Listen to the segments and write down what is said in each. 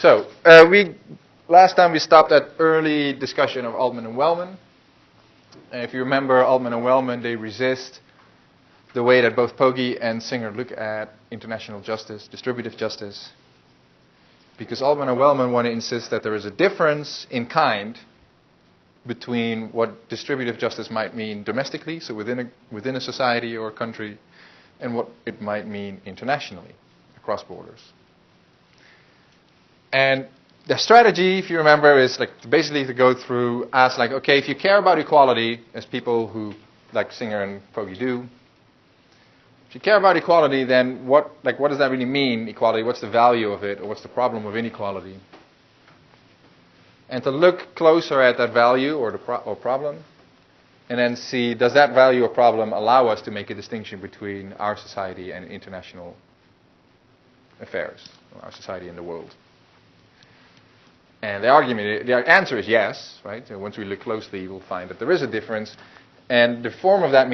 So, last time we stopped at early discussion of Altman and Wellman. And if you remember, Altman and Wellman, they resist the way that both Pogge and Singer look at international justice, distributive justice. Because Altman and Wellman want to insist that there is a difference in kind between what distributive justice might mean domestically, so within a society or a country, and what it might mean internationally, across borders. And the strategy, if you remember, is like basically to go through, ask like, okay, if you care about equality, as people who like Singer and Pogge do, if you care about equality, then what does that really mean, equality? What's the value of it, or what's the problem of inequality? And to look closer at that value or problem, and then see, does that value or problem allow us to make a distinction between our society and international affairs, or our society and the world? And the answer is yes, right? So once we look closely, we'll find that there is a difference. And the form of that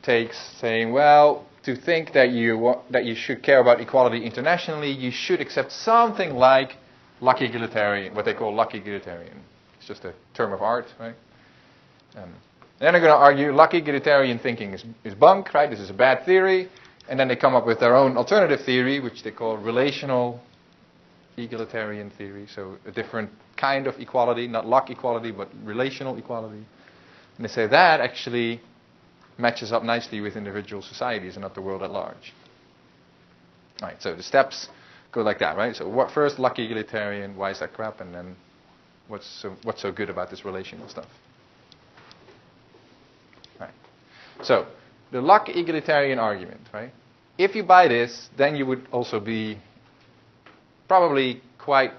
takes saying, well, to think that you should care about equality internationally, you should accept something like luck egalitarian, what they call luck egalitarian. It's just a term of art, right? Then they're going to argue luck egalitarian thinking is bunk, right? This is a bad theory. And then they come up with their own alternative theory, which they call relational egalitarian theory. So a different kind of equality, not luck equality, but relational equality. And they say that actually matches up nicely with individual societies and not the world at large. All right, so the steps go like that, right? So what first, luck egalitarian, why is that crap? And then what's so good about this relational stuff? Right. So the luck egalitarian argument, right? If you buy this, then you would also be probably quite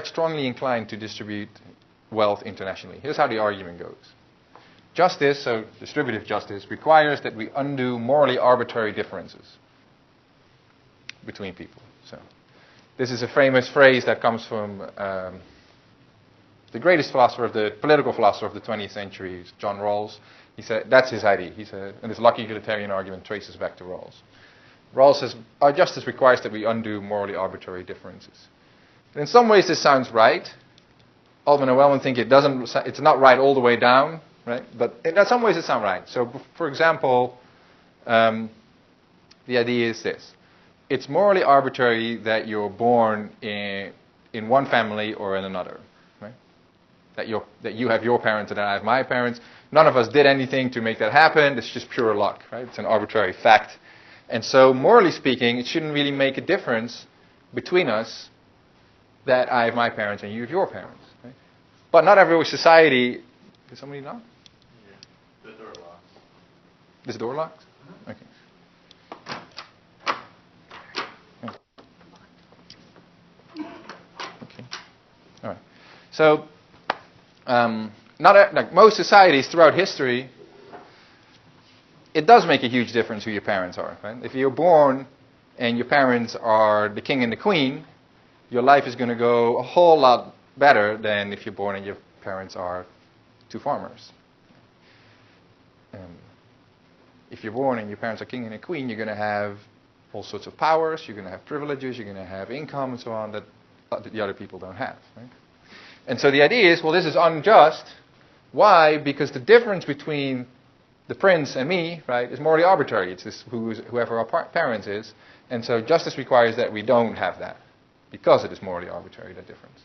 strongly inclined to distribute wealth internationally. Here's how the argument goes. Justice, so distributive justice, requires that we undo morally arbitrary differences between people. So this is a famous phrase that comes from the greatest political philosopher of the 20th century, John Rawls. He said, that's his idea. He said, and this luck egalitarian argument traces back to Rawls. Rawls says, our justice requires that we undo morally arbitrary differences. And in some ways this sounds right. Altman and Wellman think it's not right all the way down, right? But in some ways it sounds right. So for example, the idea is this. It's morally arbitrary that you're born in one family or in another, right? That you have your parents and I have my parents. None of us did anything to make that happen. It's just pure luck, right? It's an arbitrary fact. And so, morally speaking, it shouldn't really make a difference between us that I have my parents and you have your parents. Right? But not every society... Is somebody knock? Yeah. The door locks. This door locks? Okay. Okay. All right. So, like most societies throughout history, it does make a huge difference who your parents are. Right? If you're born and your parents are the king and the queen, your life is going to go a whole lot better than if you're born and your parents are two farmers. If you're born and your parents are king and a queen, you're going to have all sorts of powers, you're going to have privileges, you're going to have income and so on that the other people don't have. Right? And so the idea is, well, this is unjust. Why? Because the difference between the prince and me, right, is morally arbitrary. It's this whoever our parents is. And so justice requires that we don't have that, because it is morally arbitrary, that difference.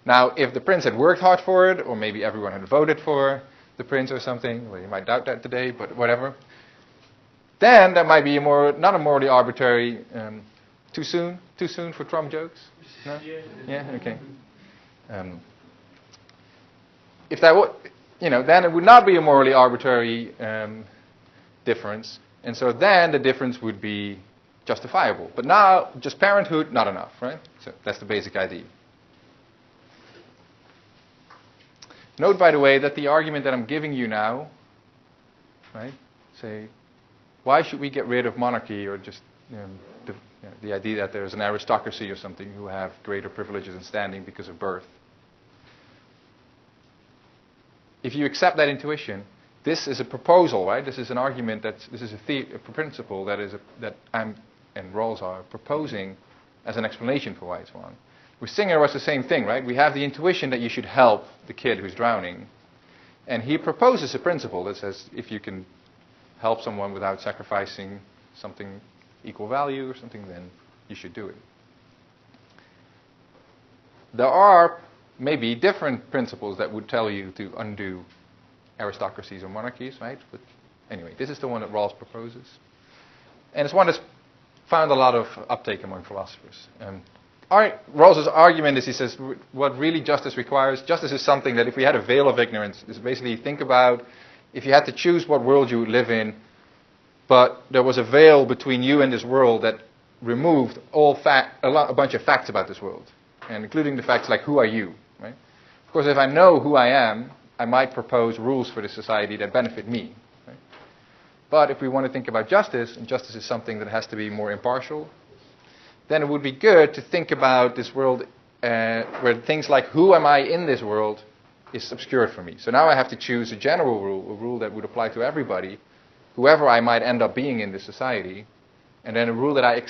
Now, if the prince had worked hard for it, or maybe everyone had voted for the prince or something, well, you might doubt that today, but whatever, then that might be not a morally arbitrary... too soon? Too soon for Trump jokes? No? Yeah? Okay. If that would... then it would not be a morally arbitrary difference. And so then the difference would be justifiable. But now, just parenthood, not enough, right? So that's the basic idea. Note, by the way, that the argument that I'm giving you now, right, say, why should we get rid of monarchy or just the idea that there's an aristocracy or something who have greater privileges and standing because of birth? If you accept that intuition, this is a proposal, right? This is an argument, this is a principle that I'm and Rawls are proposing as an explanation for why it's wrong. With Singer, it was the same thing, right? We have the intuition that you should help the kid who's drowning. And he proposes a principle that says if you can help someone without sacrificing something equal value or something, then you should do it. There are maybe different principles that would tell you to undo aristocracies or monarchies, right? But anyway, this is the one that Rawls proposes. And it's one that's found a lot of uptake among philosophers. Rawls's argument is, he says, what really justice requires, justice is something that if we had a veil of ignorance, is basically think about if you had to choose what world you would live in, but there was a veil between you and this world that removed a bunch of facts about this world, and including the facts like who are you, right? Of course, if I know who I am, I might propose rules for the society that benefit me. Right? But if we want to think about justice, and justice is something that has to be more impartial, then it would be good to think about this world where things like who am I in this world is obscured for me. So now I have to choose a general rule, a rule that would apply to everybody, whoever I might end up being in this society, and then a rule that I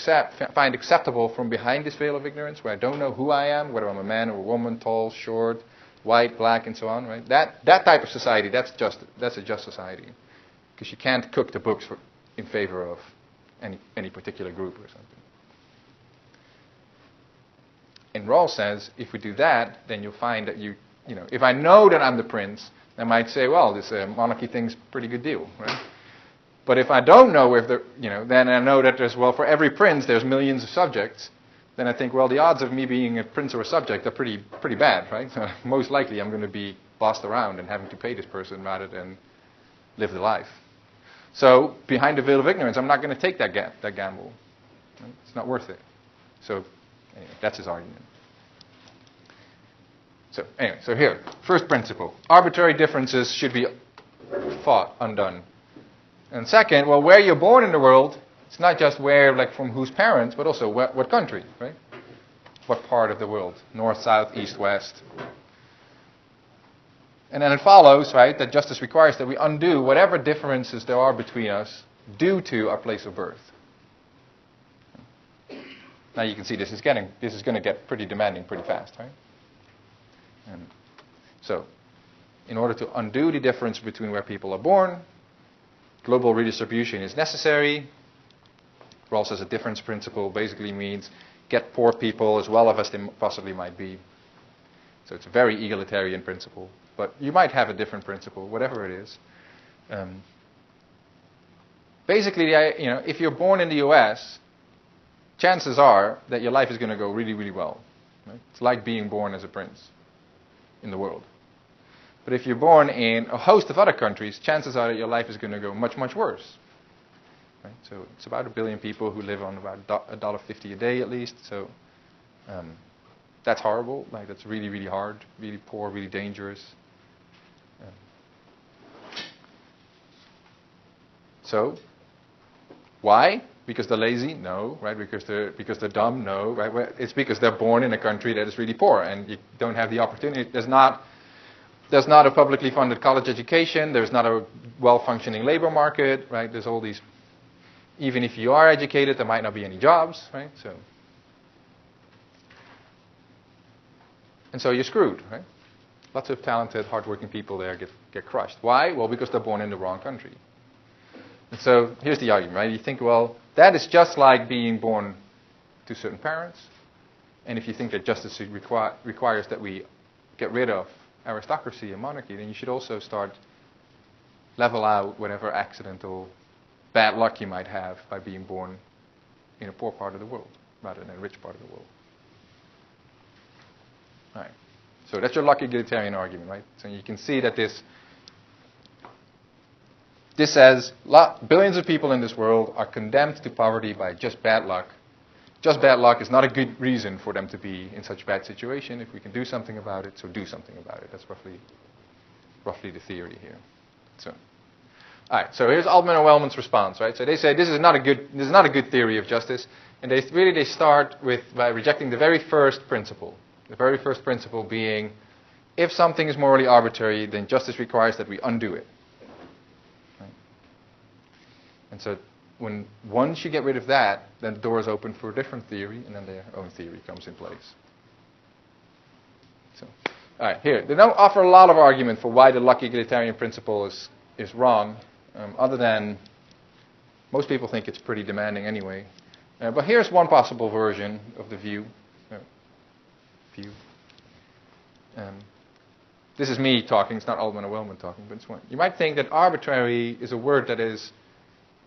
find acceptable from behind this veil of ignorance, where I don't know who I am, whether I'm a man or a woman, tall, short, white, black, and so on. Right? That type of society, that's a just society, because you can't cook the books in favor of any particular group or something. In Rawls' sense, if we do that, then you'll find that if I know that I'm the prince, I might say, well, this monarchy thing's a pretty good deal, right? But if I don't know then I know that for every prince there's millions of subjects, then I think, well, the odds of me being a prince or a subject are pretty bad, right? So most likely I'm going to be bossed around and having to pay this person rather than live the life. So behind the veil of ignorance, I'm not going to take that gamble. Right? It's not worth it. So anyway, that's his argument. So here, first principle. Arbitrary differences should be fought, undone. And second, well, where you're born in the world, it's not just from whose parents, but also what country, right? What part of the world? North, south, east, west. And then it follows, right, that justice requires that we undo whatever differences there are between us due to our place of birth. Now you can see this is going to get pretty demanding pretty fast, right? And so, in order to undo the difference between where people are born, global redistribution is necessary. Rawls says a difference principle basically means get poor people as well as they possibly might be. So it's a very egalitarian principle. But you might have a different principle, whatever it is. Basically, if you're born in the US, chances are that your life is going to go really, really well. Right? It's like being born as a prince in the world. But if you're born in a host of other countries, chances are that your life is going to go much, much worse. Right? So it's about 1 billion people who live on about $1.50 a day at least. So that's horrible. That's really, really hard, really poor, really dangerous. So why? Because they're lazy? No. Right? Because they're dumb? No. Right? It's because they're born in a country that is really poor, and you don't have the opportunity. There's not a publicly funded college education. There's not a well-functioning labor market. Right? There's all these. Even if you are educated, there might not be any jobs. Right? And so you're screwed. Right? Lots of talented, hardworking people there get crushed. Why? Well, because they're born in the wrong country. And so here's the argument, right? You think, well, that is just like being born to certain parents. And if you think that justice requires that we get rid of aristocracy and monarchy, then you should also start level out whatever accidental bad luck you might have by being born in a poor part of the world rather than a rich part of the world. All right. So that's your lucky egalitarian argument, right? So you can see that this says billions of people in this world are condemned to poverty by just bad luck. Just bad luck is not a good reason for them to be in such a bad situation. If we can do something about it, so do something about it. That's roughly the theory here. So, all right. So here's Altman and Wellman's response, right? So they say this is not a good theory of justice, and they start by rejecting the very first principle. The very first principle being, if something is morally arbitrary, then justice requires that we undo it. And so when once you get rid of that, then the door is open for a different theory, and then their own theory comes in place. So, all right, here. They don't offer a lot of argument for why the lucky egalitarian principle is wrong, other than most people think it's pretty demanding anyway. But here's one possible version of the view. This is me talking. It's not Altman or Wellman talking, but it's one. You might think that arbitrary is a word that is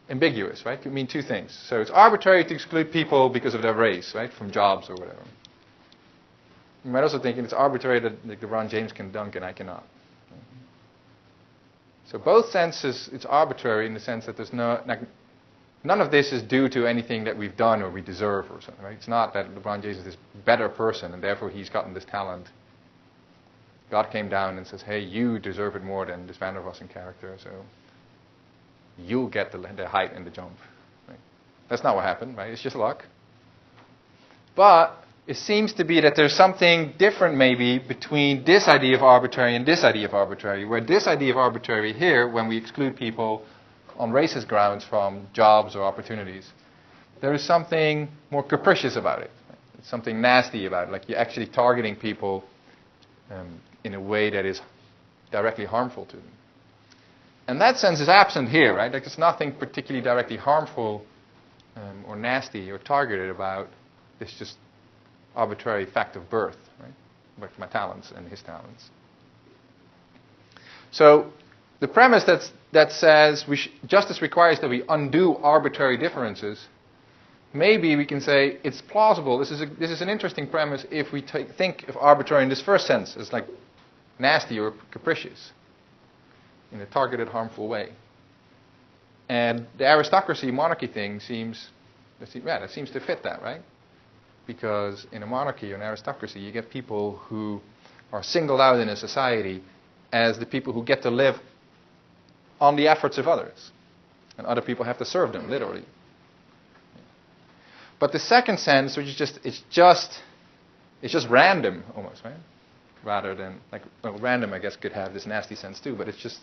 ambiguous, right? It could mean two things. So it's arbitrary to exclude people because of their race, right, from jobs or whatever. You might also think it's arbitrary that like, LeBron James can dunk and I cannot. So both senses, it's arbitrary in the sense that there's none of this is due to anything that we've done or we deserve or something, right? It's not that LeBron James is this better person and therefore he's gotten this talent. God came down and says, hey, you deserve it more than this Van der Wassen character, so you'll get the height and the jump. Right? That's not what happened, right? It's just luck. But it seems to be that there's something different maybe between this idea of arbitrary and this idea of arbitrary, where this idea of arbitrary here, when we exclude people on racist grounds from jobs or opportunities, there is something more capricious about it. It's something nasty about it, like you're actually targeting people in a way that is directly harmful to them. And that sense is absent here, right? Like there's nothing particularly directly harmful or nasty or targeted about this just arbitrary fact of birth, right? Like my talents and his talents. So the premise that says justice requires that we undo arbitrary differences, maybe we can say it's plausible. This is an interesting premise if we think of arbitrary in this first sense as like nasty or capricious in a targeted, harmful way. And the aristocracy monarchy thing seems to fit that, right? Because in a monarchy or an aristocracy, you get people who are singled out in a society as the people who get to live on the efforts of others. And other people have to serve them, literally. But the second sense, which is it's just random almost, right? Rather than, random I guess could have this nasty sense too, but it's just,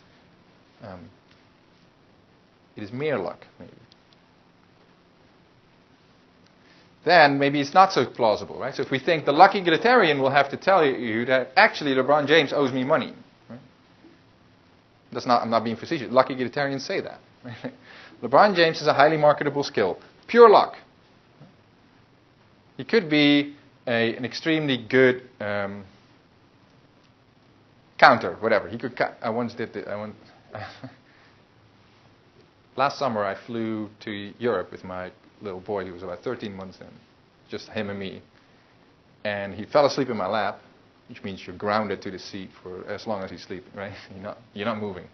it is mere luck, maybe. Then maybe it's not so plausible, right? So if we think the lucky egalitarian will have to tell you that actually LeBron James owes me money, right? I'm not being facetious. Lucky egalitarians say that. Right? LeBron James is a highly marketable skill. Pure luck. He could be an extremely good counter, whatever. He could. I once did this. Last summer, I flew to Europe with my little boy. He was about 13 months then, just him and me. And he fell asleep in my lap, which means you're grounded to the seat for as long as he's sleeping, right? You're not moving.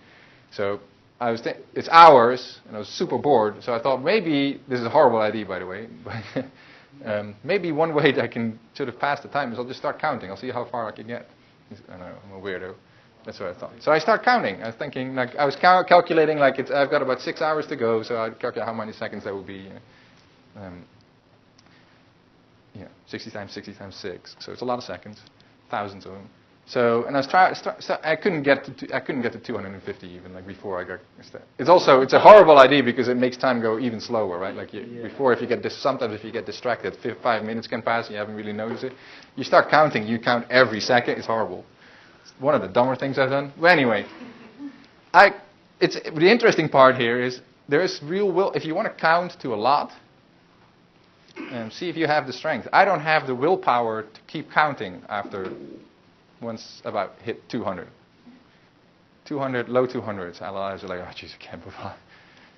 So it's hours, and I was super bored. So I thought maybe this is a horrible idea, by the way. But maybe one way that I can sort of pass the time is I'll just start counting. I'll see how far I can get. I know, I'm a weirdo. That's what I thought. So I start counting. I was thinking, I was calculating, I've got about 6 hours to go, so I'd calculate how many seconds that would be. 60 times 60 times 6. So it's a lot of seconds, thousands of them. So, and I was I couldn't get to 250 even, before I got started. It's a horrible idea because it makes time go even slower, right? Before, sometimes if you get distracted, 5 minutes can pass, you haven't really noticed it. You start counting, you count every second. It's horrible. It's one of the dumber things I've done. But anyway, the interesting part here is there is real will. If you want to count to a lot, see if you have the strength. I don't have the willpower to keep counting after once about hit 200. 200, low 200s. I was like, oh, jeez, I can't move on.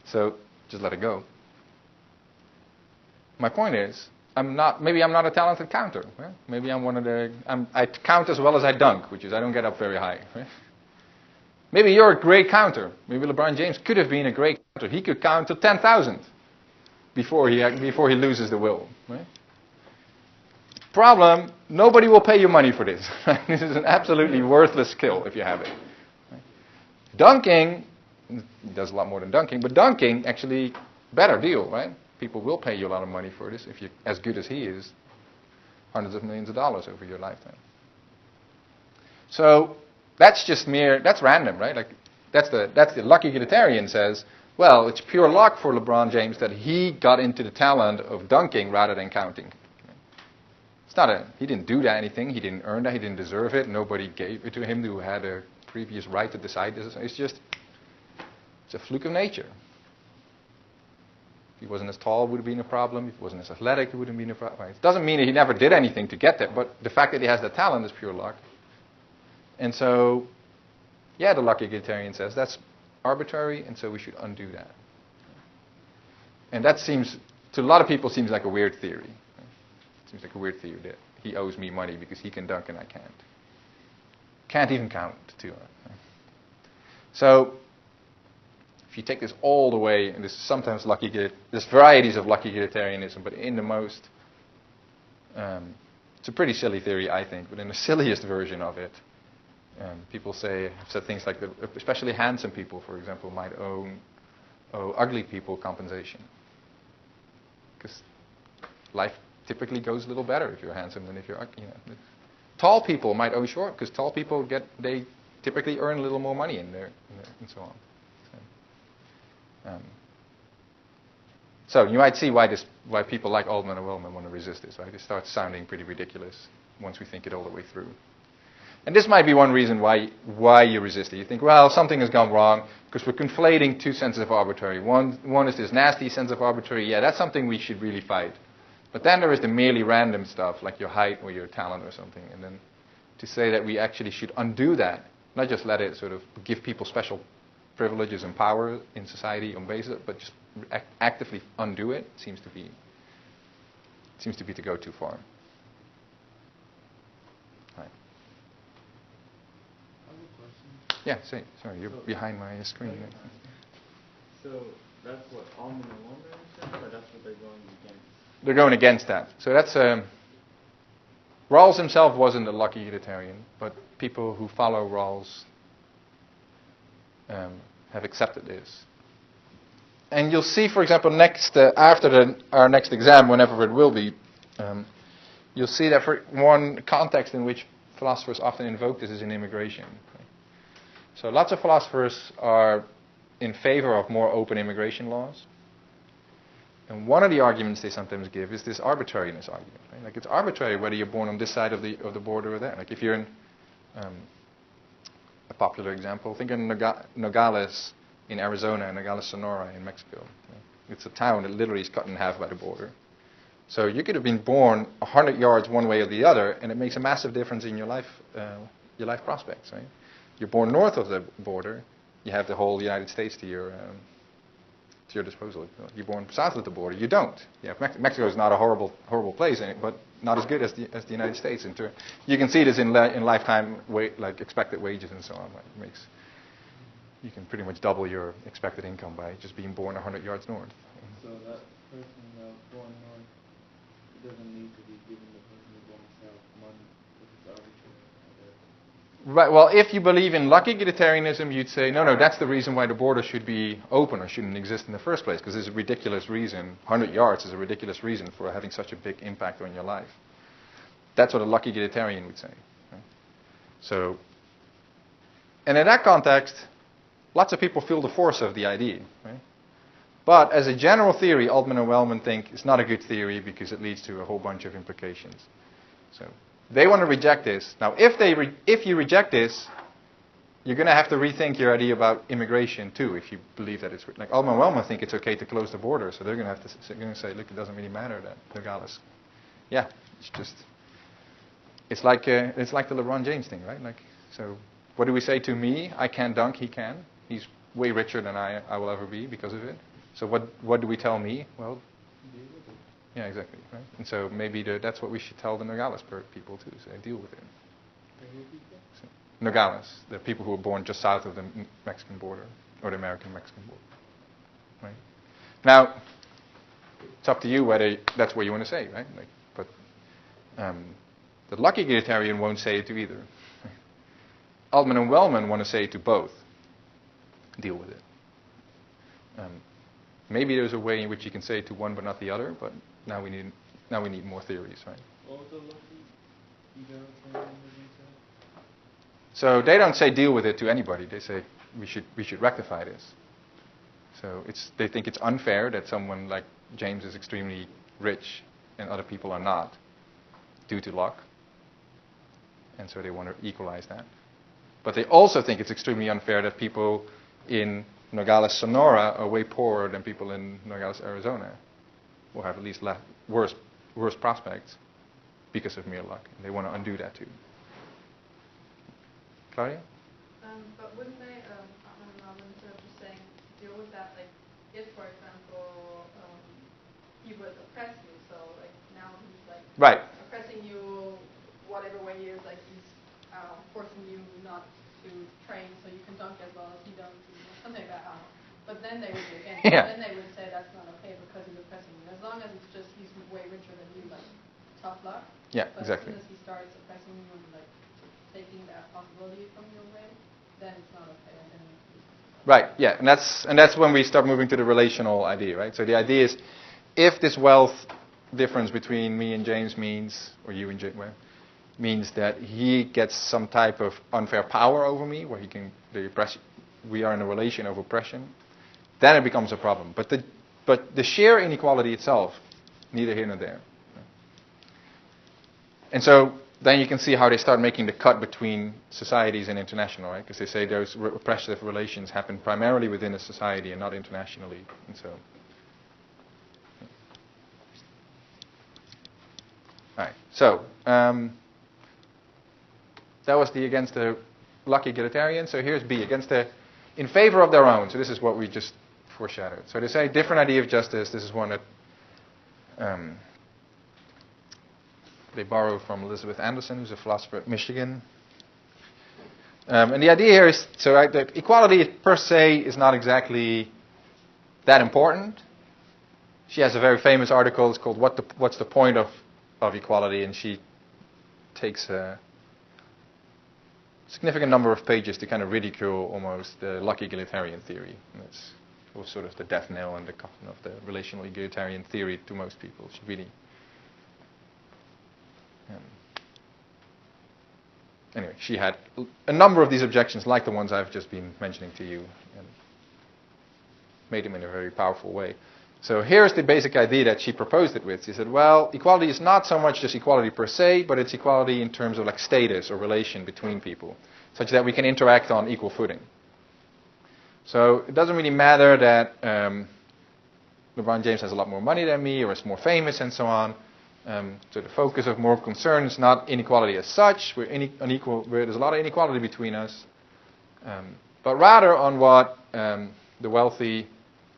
So just let it go. My point is, maybe I'm not a talented counter. Right? Maybe I'm one of I count as well as I dunk, which is I don't get up very high. Right? Maybe you're a great counter. Maybe LeBron James could have been a great counter. He could count to 10,000 before he loses the will. Right? Problem, nobody will pay you money for this. This is an absolutely worthless skill if you have it. Right? Dunking, he does a lot more than dunking, but dunking, actually, better deal, right? People will pay you a lot of money for this if you're as good as he is, hundreds of millions of dollars over your lifetime. So that's just that's random, right? That's the lucky egalitarian says, Well, it's pure luck for LeBron James that he got into the talent of dunking rather than counting. It's not he didn't do that anything. He didn't earn that. He didn't deserve it. Nobody gave it to him who had a previous right to decide this. It's a fluke of nature. If he wasn't as tall, it would have been a problem. If he wasn't as athletic, it would have been a problem. It doesn't mean that he never did anything to get there, but the fact that he has that talent is pure luck. And so, yeah, the lucky egalitarian says that's arbitrary, and so we should undo that. And that seems, to a lot of people, seems like a weird theory. It seems like a weird theory that he owes me money because he can dunk and I can't. Can't even count to it. So, if you take this all the way, and there's varieties of lucky egalitarianism, but in the most, it's a pretty silly theory, I think, but in the silliest version of it, people have said things like, especially handsome people, for example, might owe ugly people compensation. Because life typically goes a little better if you're handsome than if you're ugly. Tall people might owe short, because tall people they typically earn a little more money and so on. So you might see why people like Altman and Wellman want to resist this, right? It starts sounding pretty ridiculous once we think it all the way through. And this might be one reason why you resist it. You think, well, something has gone wrong because we're conflating two senses of arbitrary. One is this nasty sense of arbitrary. Yeah, that's something we should really fight. But then there is the merely random stuff, like your height or your talent or something. And then to say that we actually should undo that, not just let it sort of give people special privileges and power in society on basis, but just actively undo it, seems to be to go too far. Right. Yeah, sorry, you're behind my screen. So that's what Allman and Wellman said, or that's what they're going against? They're going against that. So that's Rawls himself wasn't a lucky egalitarian, but people who follow Rawls have accepted this. And you'll see, for example, after our next exam, whenever it will be, you'll see that for one context in which philosophers often invoke this is in immigration. So lots of philosophers are in favor of more open immigration laws. And one of the arguments they sometimes give is this arbitrariness argument. Right? Like it's arbitrary whether you're born on this side of the border or that. Like if you're in a popular example, think of Nogales in Arizona and Nogales, Sonora in Mexico. It's a town that literally is cut in half by the border. So you could have been born 100 yards one way or the other, and it makes a massive difference in your life prospects. Right? You're born north of the border, you have the whole United States to your disposal. You're born south of the border, you don't. Yeah, Mexico is not a horrible place, but not as good as the United States. You can see this in lifetime like expected wages and so on. Right? You can pretty much double your expected income by just being born 100 yards north. So that person born north doesn't need to be giving the person who's born south money if it's arbitrary. Right. Well, if you believe in lucky egalitarianism, you'd say, no, that's the reason why the border should be open or shouldn't exist in the first place, because there's a ridiculous reason. 100 yards is a ridiculous reason for having such a big impact on your life. That's what a lucky egalitarian would say. Right? So, and in that context, lots of people feel the force of the idea. Right? But as a general theory, Altman and Wellman think it's not a good theory because it leads to a whole bunch of implications. So they want to reject this. Now, if you reject this, you're going to have to rethink your idea about immigration too. If you believe that it's like Altman and Wellman think it's okay to close the border, so they're going to say, look, it doesn't really matter that Nogales. Yeah, it's like the LeBron James thing, right? Like, so what do we say to me? I can't dunk, he can. He's way richer than I will ever be because of it. So what do we tell me? Well, yeah, exactly. Right? And so maybe that's what we should tell the Nogales people too. Say, deal with it. So, Nogales, the people who were born just south of the Mexican border or the American-Mexican border. Right? Now, it's up to you whether that's what you want to say, right? Like, but the lucky egalitarian won't say it to either. Altman and Wellman want to say it to both. Deal with it. Maybe there's a way in which you can say it to one but not the other, but now we need more theories, right? What was the lucky egalitarian? So they don't say deal with it to anybody. They say we should rectify this. So they think it's unfair that someone like James is extremely rich and other people are not due to luck. And so they want to equalize that. But they also think it's extremely unfair that people in Nogales, Sonora are way poorer than people in Nogales, Arizona, or have at least worse prospects because of mere luck. And they want to undo that too. Claudia? But wouldn't they, I don't know, instead of just saying, deal with that, like, if, for example, he would oppress you, so, like, now he's, like, Right. oppressing you whatever way he is, like, he's forcing you not to train so you can dunk as well as he dunks, or something like that, I don't know. But then they would be against it. Yeah. Then they would say that's not okay because he's oppressing you. As long as it's just he's way richer than you, like, tough luck. Yeah, but exactly. as soon as he starts oppressing you and, like, taking that possibility from you away, then it's not okay. And then Right, yeah, and that's when we start moving to the relational idea, right? So the idea is, if this wealth difference between me and James means, or you and James, means that he gets some type of unfair power over me, where we are in a relation of oppression, then it becomes a problem. But the sheer inequality itself, neither here nor there. And so then you can see how they start making the cut between societies and international, right? Because they say those oppressive relations happen primarily within a society and not internationally. And so, all right. So that was the against the lucky egalitarian. So here's B, against the in favor of their own. So this is what we just foreshadowed. So they say different idea of justice. This is one that they borrow from Elizabeth Anderson, who's a philosopher at Michigan. And the idea here is, so right, that equality per se is not exactly that important. She has a very famous article. It's called What's the Point of Equality? And she takes a significant number of pages to kind of ridicule almost the lucky egalitarian theory. And it's was sort of the death knell and the coffin of the relational egalitarian theory to most people. She really... Anyway, she had a number of these objections, like the ones I've just been mentioning to you, and made them in a very powerful way. So here's the basic idea that she proposed it with. She said, well, equality is not so much just equality per se, but it's equality in terms of like status or relation between people, such that we can interact on equal footing. So it doesn't really matter that LeBron James has a lot more money than me, or is more famous, and so on. So the focus of moral concern is not inequality as such. We're unequal. There's a lot of inequality between us, but rather on what the wealthy.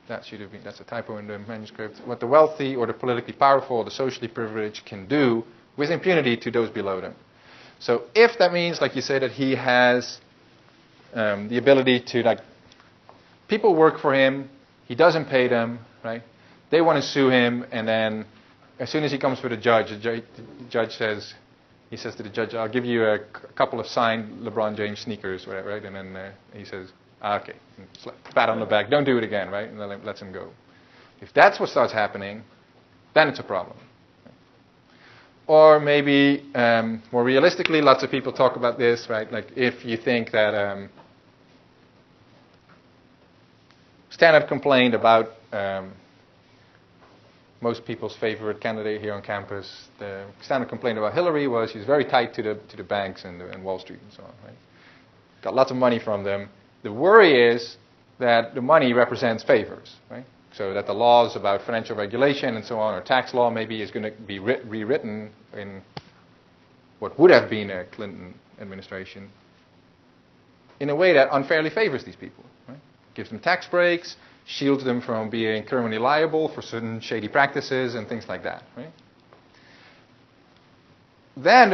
That's a typo in the manuscript. What the wealthy or the politically powerful or the socially privileged can do with impunity to those below them. So if that means, like you say, that he has the ability to, like, people work for him, he doesn't pay them, right? They want to sue him, and then as soon as he comes for the judge, the judge says, he says to the judge, I'll give you a couple of signed LeBron James sneakers, right? And then he says, okay, pat on the back, don't do it again, right? And then lets him go. If that's what starts happening, then it's a problem. Or maybe, more realistically, lots of people talk about this, right? Like if you think that Stanford complained about most people's favorite candidate here on campus. The standard complaint about Hillary was she's very tight to the banks and Wall Street and so on. Right? Got lots of money from them. The worry is that the money represents favors, right? So that the laws about financial regulation and so on, or tax law maybe, is going to be rewritten in what would have been a Clinton administration in a way that unfairly favors these people, right? Gives them tax breaks, shields them from being criminally liable for certain shady practices and things like that, right? Then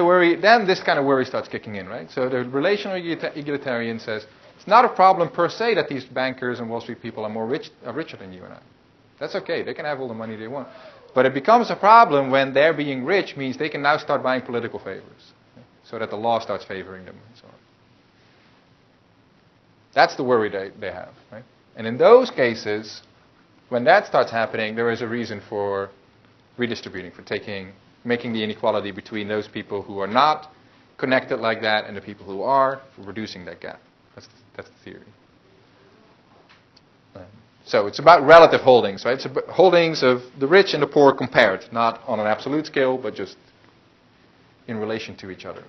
this kind of worry starts kicking in, right? So the relational egalitarian says, it's not a problem per se that these bankers and Wall Street people are richer than you and I. That's okay. They can have all the money they want. But it becomes a problem when their being rich means they can now start buying political favors, right? So that the law starts favoring them and so on. That's the worry they have, right? And in those cases, when that starts happening, there is a reason for redistributing, for making the inequality between those people who are not connected like that and the people who are, for reducing that gap. That's the theory. So it's about relative holdings, right? It's about holdings of the rich and the poor compared, not on an absolute scale, but just in relation to each other.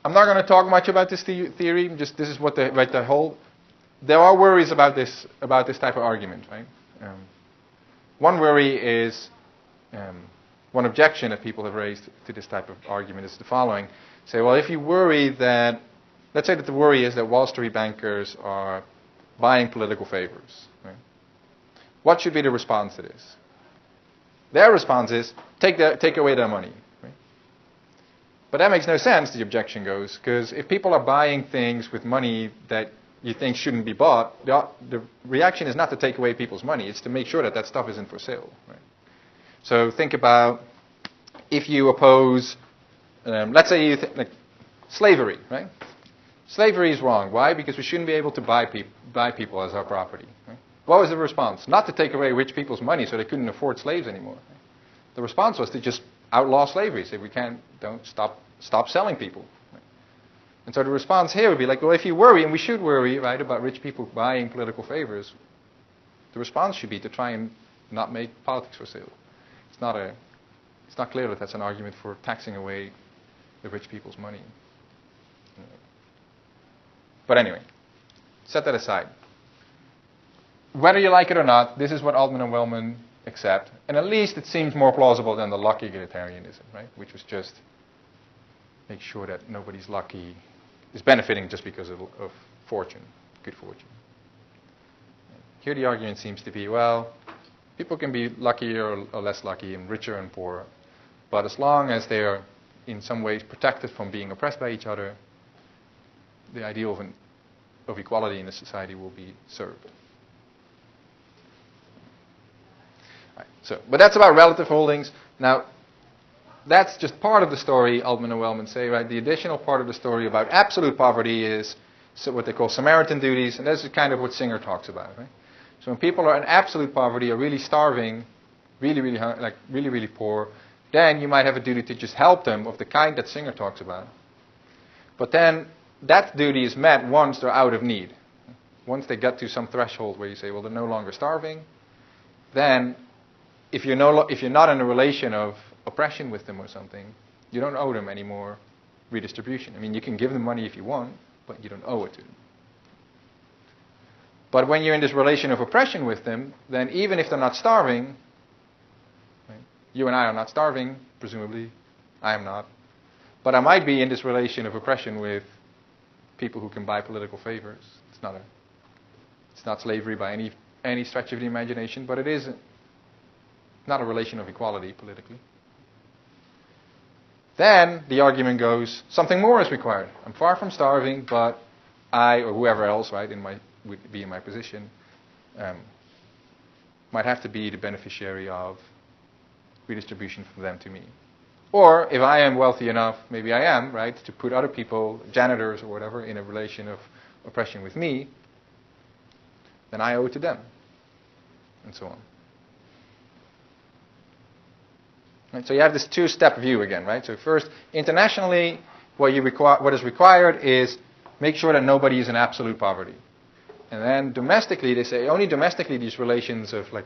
I'm not going to talk much about this theory. Just this is what they hold. There are worries about this type of argument, right? One worry is one objection that people have raised to this type of argument is the following: say, well, if you worry that, let's say that the worry is that Wall Street bankers are buying political favors, right? What should be the response to this? Their response is take away their money. But that makes no sense, the objection goes, because if people are buying things with money that you think shouldn't be bought, the reaction is not to take away people's money, it's to make sure that that stuff isn't for sale. Right? So think about if you oppose, let's say you like slavery, right? Slavery is wrong. Why? Because we shouldn't be able to buy people as our property. Right? What was the response? Not to take away rich people's money so they couldn't afford slaves anymore. Right? The response was to just outlaw slavery. Say don't stop selling people. Right? And so the response here would be like, well, if you worry, and we should worry, right, about rich people buying political favors, the response should be to try and not make politics for sale. It's not clear that that's an argument for taxing away the rich people's money. But anyway, set that aside. Whether you like it or not, this is what Altman and Wellman accept, and at least it seems more plausible than the luck egalitarianism, right? Which was just make sure that nobody's lucky is benefiting just because of fortune, good fortune. Here the argument seems to be, well, people can be luckier or less lucky and richer and poorer, but as long as they are in some ways protected from being oppressed by each other, the ideal of equality in a society will be served. Right, but that's about relative holdings. Now, that's just part of the story, Altman and Wellman say, right? The additional part of the story about absolute poverty is what they call Samaritan duties, and that's kind of what Singer talks about, right? So when people are in absolute poverty, are really starving, really poor, then you might have a duty to just help them of the kind that Singer talks about. But then that duty is met once they're out of need. Once they get to some threshold where you say, well, they're no longer starving, then if you're not in a relation of oppression with them or something, you don't owe them any more redistribution. I mean, you can give them money if you want, but you don't owe it to them. But when you're in this relation of oppression with them, then even if they're not starving, right, you and I are not starving, presumably, I am not, but I might be in this relation of oppression with people who can buy political favors. It's not slavery by any stretch of the imagination, but it is not a relation of equality politically. Then the argument goes, something more is required. I'm far from starving, but I, or whoever else, right, would be in my position, might have to be the beneficiary of redistribution from them to me. Or if I am wealthy enough, maybe I am, right, to put other people, janitors or whatever, in a relation of oppression with me, then I owe it to them, and so on. Right, so you have this two-step view again, right? So first, internationally, what is required is make sure that nobody is in absolute poverty. And then domestically, they say only domestically these relations of like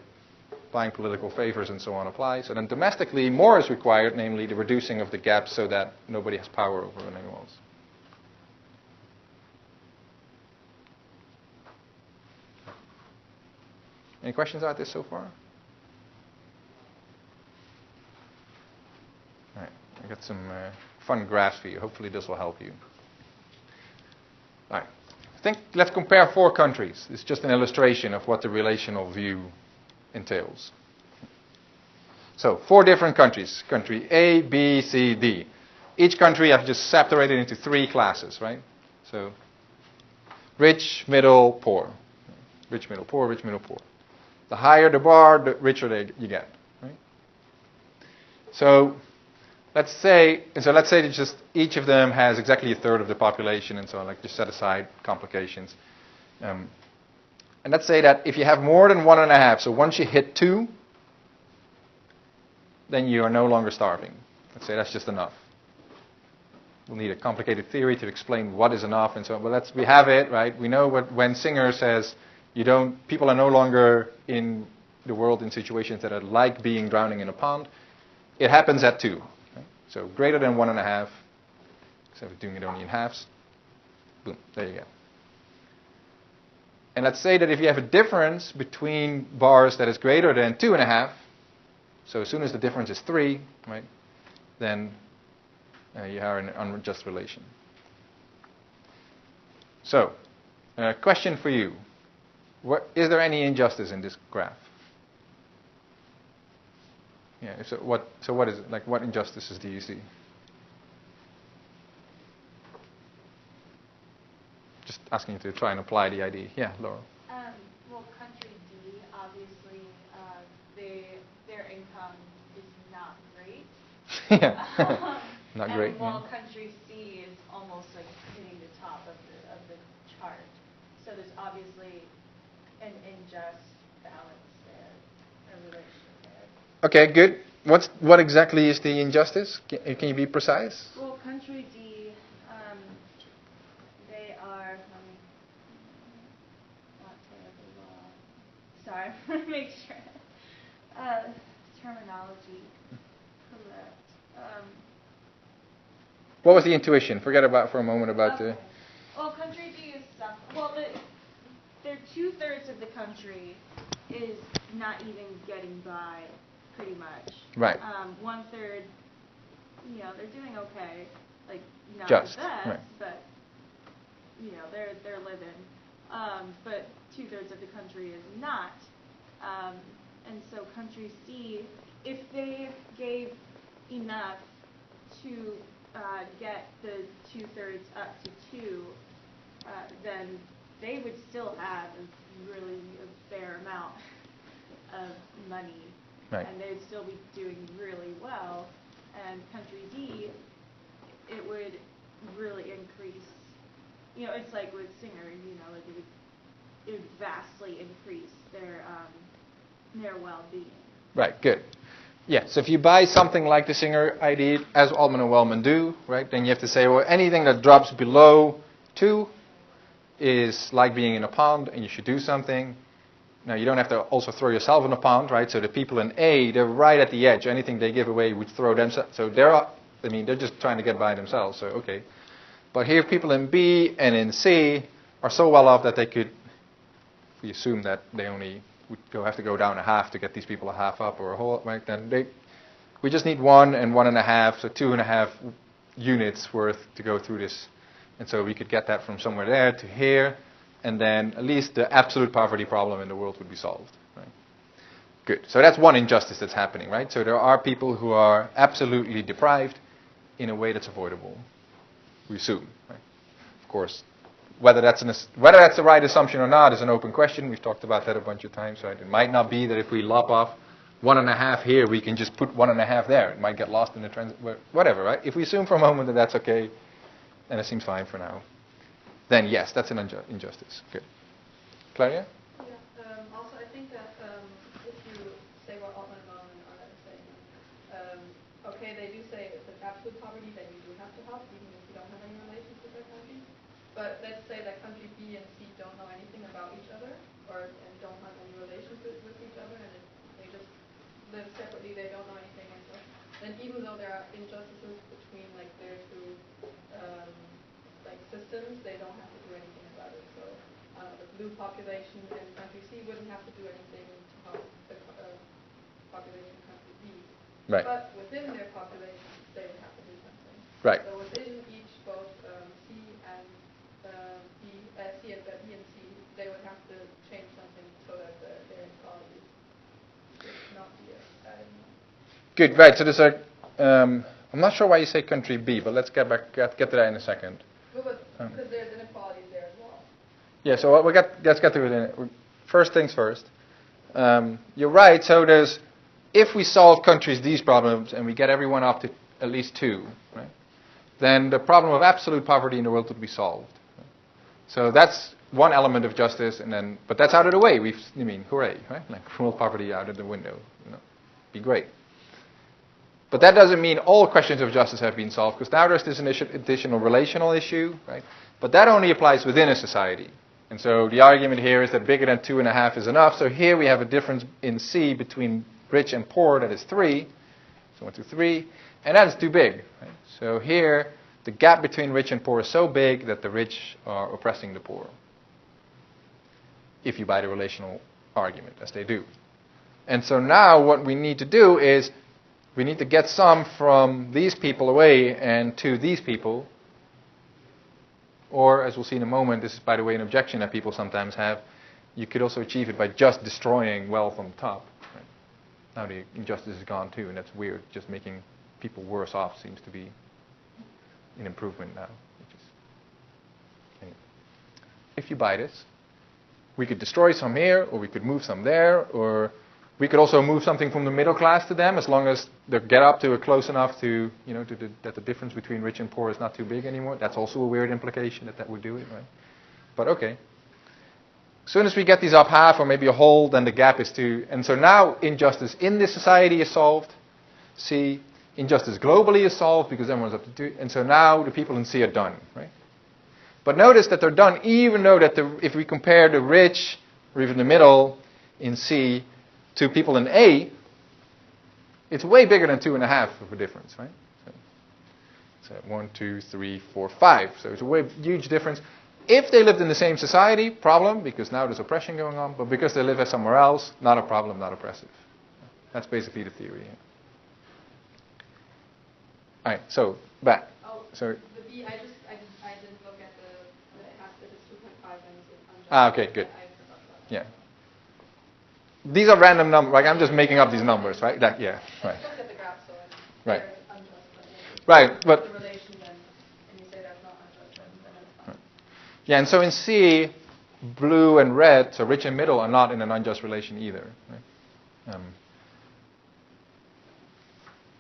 buying political favors and so on apply. So then domestically, more is required, namely the reducing of the gap so that nobody has power over anyone else. Any questions about this so far? All right, I got some fun graphs for you. Hopefully this will help you. All right, let's compare 4 countries. It's just an illustration of what the relational view entails. So 4 different countries. Country A, B, C, D. Each country I've just separated into 3 classes, right? So rich, middle, poor. Rich, middle, poor, rich, middle, poor. The higher the bar, the richer you get, right? So let's say that just each of them has exactly 1/3 of the population and so on. Like just set aside complications. And let's say that if you have more than 1.5, so once you hit 2, then you are no longer starving. Let's say that's just enough. we'll need a complicated theory to explain what is enough and so on. But we have it, right? We know when Singer says people are no longer in the world in situations that are like being drowning in a pond. It happens at 2. Right? So greater than 1.5, instead of doing it only in halves. Boom, there you go. And let's say that if you have a difference between bars that is greater than 2.5, so as soon as the difference is 3, right, then you have an unjust relation. So, question for you. Is there any injustice in this graph? Yeah, so what is it? Like, what injustices do you see? Just asking you to try and apply the idea. Yeah, Laura. Well, country D, obviously, their income is not great. Yeah, not great. And while country C is almost like hitting the top of the chart. So there's obviously an unjust balance there, a relation there. Okay, good. What exactly is the injustice? Can you be precise? Well, country D, they are, not terribly well. Sorry, I want to make sure. Terminology correct. What was the intuition? Forget about for a moment about the... Well, country D is well, they're 2/3 of the country is not even getting by, pretty much. Right. 1/3, they're doing okay, like not Just, the best, right. but they're living. But 2/3 of the country is not. And so country C, if they gave enough to get the 2/3 up to 2, then they would still have a fair amount of money, Right. and they'd still be doing really well. And country D, it would really increase. It's like with Singer, like it would vastly increase their well-being. Right, good. Yeah, so if you buy something like the Singer ID, as Altman and Wellman do, right, then you have to say, well, anything that drops below 2 is like being in a pond, and you should do something. Now, you don't have to also throw yourself in a pond, right? So the people in A, they're right at the edge. Anything they give away would throw themselves. So they're just trying to get by themselves, so okay. But here, people in B and in C are so well off that they could, if we assume that they only would have to go down a half to get these people a half up or a whole, right? Then we just need 1 and 1.5, so 2.5 units worth to go through this. And so we could get that from somewhere there to here, and then at least the absolute poverty problem in the world would be solved. Right? Good. So that's one injustice that's happening, right? So there are people who are absolutely deprived in a way that's avoidable. We assume. Right? Of course, whether that's the right assumption or not is an open question. We've talked about that a bunch of times. Right? It might not be that if we lop off 1.5 here, we can just put 1.5 there. It might get lost in the whatever, right? If we assume for a moment that that's okay, then it seems fine for now. Then yes, that's an injustice. Good. Claudia? Yeah. Also, I think that if you say what Altman and Wellman are saying, okay, they do say it's an absolute poverty that you do have to help, even if you don't have any relations with that country. But let's say that country B and C don't know anything about each other, and don't have any relations with each other, and they just live separately. They don't know anything, and so then even though there are injustices between like their two systems, they don't have to do anything about it. So the blue population in country C wouldn't have to do anything to help the population in country B. Right. But within their population, they would have to do something. Right. So within each, both C and B and C, they would have to change something so that their inequality would not be Good. Right. So there's I'm not sure why you say country B, but let's get to that in a second. Because there's inequalities there as well. Yeah, so let's get to it. First things first. You're right. So if we solve countries D's problems and we get everyone up to at least 2, right, then the problem of absolute poverty in the world would be solved. So that's one element of justice, but that's out of the way. Hooray, right? Like world poverty out of the window. Be great. But that doesn't mean all questions of justice have been solved, because now there's this additional relational issue, right? But that only applies within a society. And so the argument here is that bigger than 2.5 is enough. So here we have a difference in C between rich and poor that is 3. So 1, 2, 3. And that is too big. Right? So here, the gap between rich and poor is so big that the rich are oppressing the poor, if you buy the relational argument, as they do. And so now what we need to do is we need to get some from these people away and to these people. Or, as we'll see in a moment, this is, by the way, an objection that people sometimes have. You could also achieve it by just destroying wealth on the top. Right? Now the injustice is gone too, and that's weird. Just making people worse off seems to be an improvement now. Anyway. If you buy this, we could destroy some here, or we could move some there, or we could also move something from the middle class to them, as long as they get up to a close enough to, that the difference between rich and poor is not too big anymore. That's also a weird implication that would do it, right? But okay. As soon as we get these up half or maybe a whole, then the gap is too. And so now injustice in this society is solved. C, injustice globally is solved because everyone's up to 2. And so now the people in C are done, right? But notice that they're done even though that if we compare the rich or even the middle in C to people in A, it's way bigger than 2.5 of a difference, right? So 1, 2, 3, 4, 5. So it's a huge difference. If they lived in the same society, problem, because now there's oppression going on. But because they live somewhere else, not a problem, not oppressive. That's basically the theory. Yeah. All right, so back. Oh, so the B, I didn't look at the half that is 2.5 and it's unjust. Okay, good. I forgot about that. Yeah. These are random numbers. Like I'm just making up these numbers, right? Yeah, right. I looked at the graph, so Right. they're unjust. But Right, but the relation then, and you say that's not unjust, then it's fine. yeah, and so in C, blue and red, so rich and middle, are not in an unjust relation either. Right?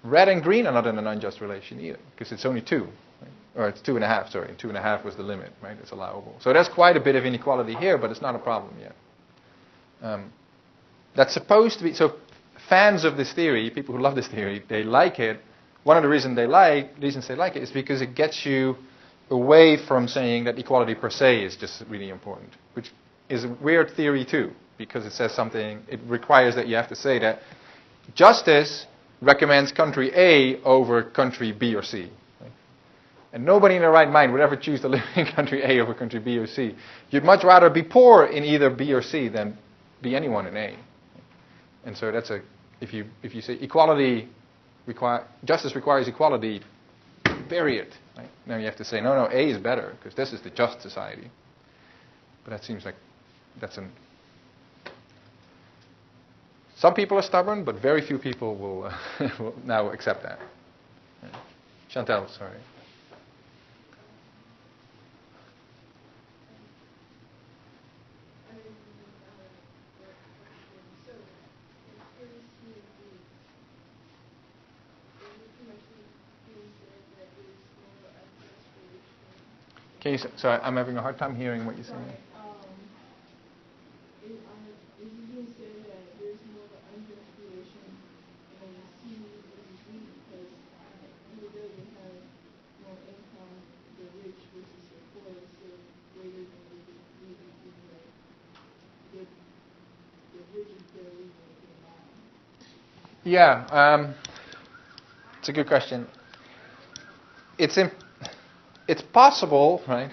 Red and green are not in an unjust relation either, because it's only 2. Right? Or it's 2.5, sorry. 2.5 was the limit, right? It's allowable. So there's quite a bit of inequality here, but it's not a problem yet. That's supposed to be, so fans of this theory, people who love this theory, they like it. One of the reasons they like it is because it gets you away from saying that equality per se is just really important, which is a weird theory too, because it says something, it requires that you have to say that justice recommends country A over country B or C. Right? And nobody in their right mind would ever choose to live in country A over country B or C. You'd much rather be poor in either B or C than be anyone in A. And so that's if you say equality justice requires equality, period. Right? Now you have to say no, A is better because this is the just society. But that seems like some people are stubborn, but very few people will now accept that. Yeah. Chantal, sorry. Can you? Sorry, I'm having a hard time hearing what you're saying. Is it being said that there's more of an unjust relation in C versus D because even though you have more income, the rich versus the poor is still greater than the even though the rich is barely making money? Yeah, it's a good question. It's possible, right,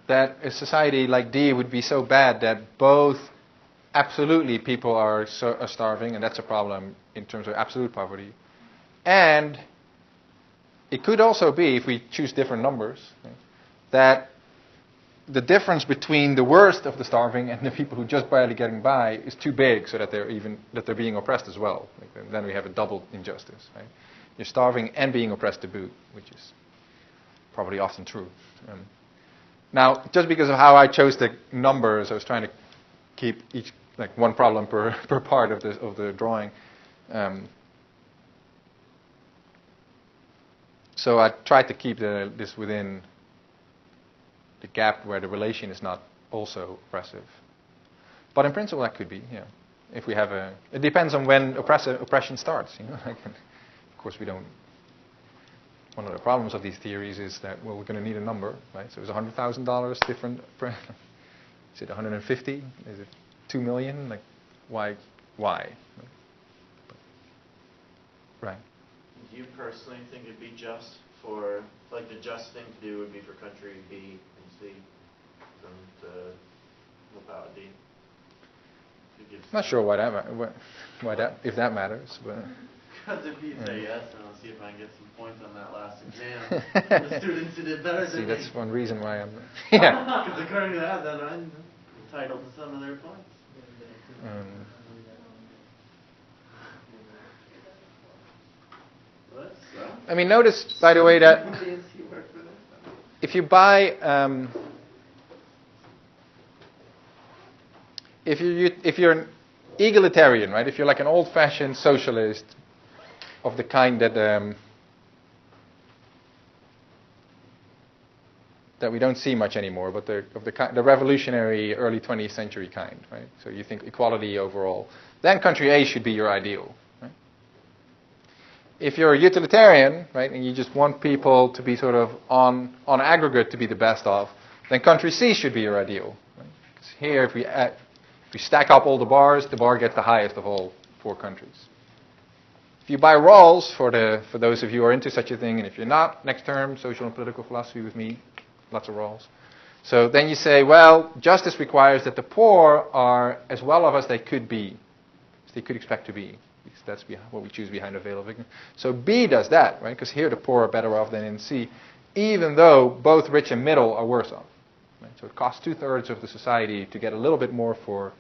that a society like D would be so bad that both absolutely people are starving, and that's a problem in terms of absolute poverty. And it could also be, if we choose different numbers, right, that the difference between the worst of the starving and the people who just barely getting by is too big, so that they're being oppressed as well. Like, then we have a double injustice. Right? You're starving and being oppressed to boot, which is probably often true. Now, just because of how I chose the numbers, I was trying to keep each one problem per part of the drawing. So I tried to keep this within the gap where the relation is not also oppressive. But in principle, that could be, yeah. If we have it depends on when oppression starts. course, we don't. One of the problems of these theories is that, well, we're going to need a number, right? So is $100,000 different? Is it 150? Is it 2 million? Like, why? Right. Do you personally think it'd be just for, like, the just thing to do would be for country B and C from the locality? Not sure why that if that matters, but. Because if you say yes, then I'll see if I can get some points on that last exam. The students who did better than me. That's one reason why I'm. Yeah. Because according to that, then I'm entitled to some of their points. I mean, notice, by the way, that if you buy, if you're an egalitarian, right? If you're like an old-fashioned socialist of the kind that that we don't see much anymore, but the revolutionary early 20th century kind, right? So you think equality overall, then country A should be your ideal. Right? If you're a utilitarian, right, and you just want people to be sort of on aggregate to be the best of, then country C should be your ideal. Right? 'Cause here, if we stack up all the bars, the bar gets the highest of all 4 countries. If you buy Rawls, for those of you who are into such a thing, and if you're not, next term, social and political philosophy with me, lots of Rawls. So then you say, well, justice requires that the poor are as well off as they could be, as they could expect to be. Because that's what we choose behind a veil of ignorance. So B does that, right? Because here the poor are better off than in C, even though both rich and middle are worse off. Right? So it costs 2/3 of the society to get a little bit more for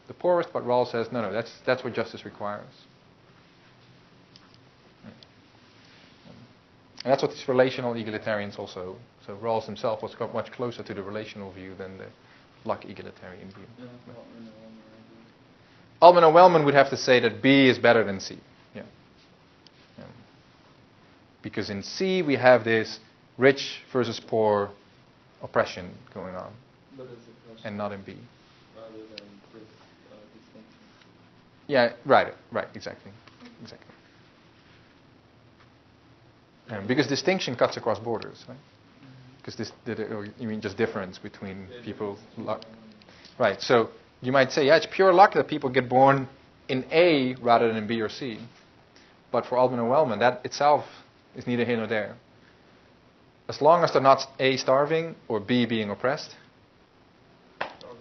the poorest, but Rawls says, no, that's what justice requires. And that's what these relational egalitarians also. So Rawls himself was much closer to the relational view than the Locke egalitarian view. Altman and Wellman would have to say that B is better than C. Yeah. Because in C we have this rich versus poor oppression going on, and not in B. Rather than this distinction. Yeah, right, exactly. Because distinction cuts across borders, right? Because you mean just difference between people. Right, so you might say, yeah, it's pure luck that people get born in A rather than in B or C. But for Altman and Wellman, that itself is neither here nor there. As long as they're not A, starving, or B, being oppressed,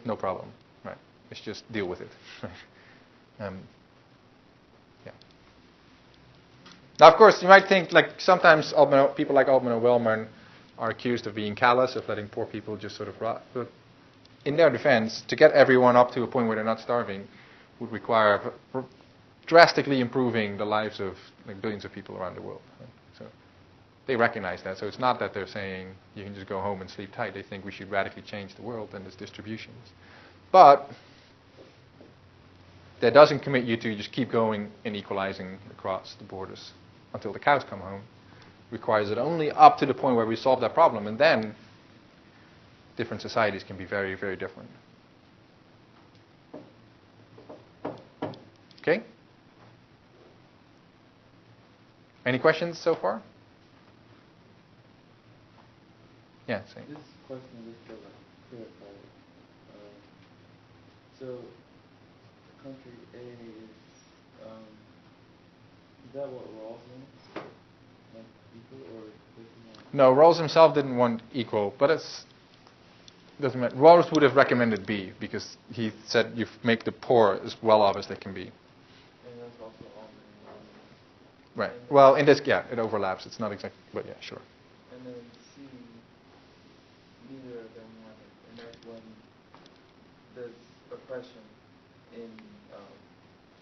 no problem, right? Let's just deal with it. Yeah. Now, of course, you might think, like, sometimes people like Altman and Wellman are accused of being callous, of letting poor people just sort of rot. But in their defense, to get everyone up to a point where they're not starving would require drastically improving the lives of like billions of people around the world. Right? So they recognize that. So it's not that they're saying you can just go home and sleep tight. They think we should radically change the world and its distributions. But that doesn't commit you to just keep going and equalizing across the borders until the cows come home. Requires it only up to the point where we solve that problem, and then different societies can be very, very different. Okay? Any questions so far? Yeah, same. This question just to clarify. So, country A is that what Rawls means? Like equal, or no, Rawls himself didn't want equal, but doesn't matter. Rawls would have recommended B because he said you make the poor as well off as they can be. And that's also Right. Well, in this, yeah, it overlaps. It's not exactly, but yeah, sure. And then C, neither of them have it, and that's when there's oppression in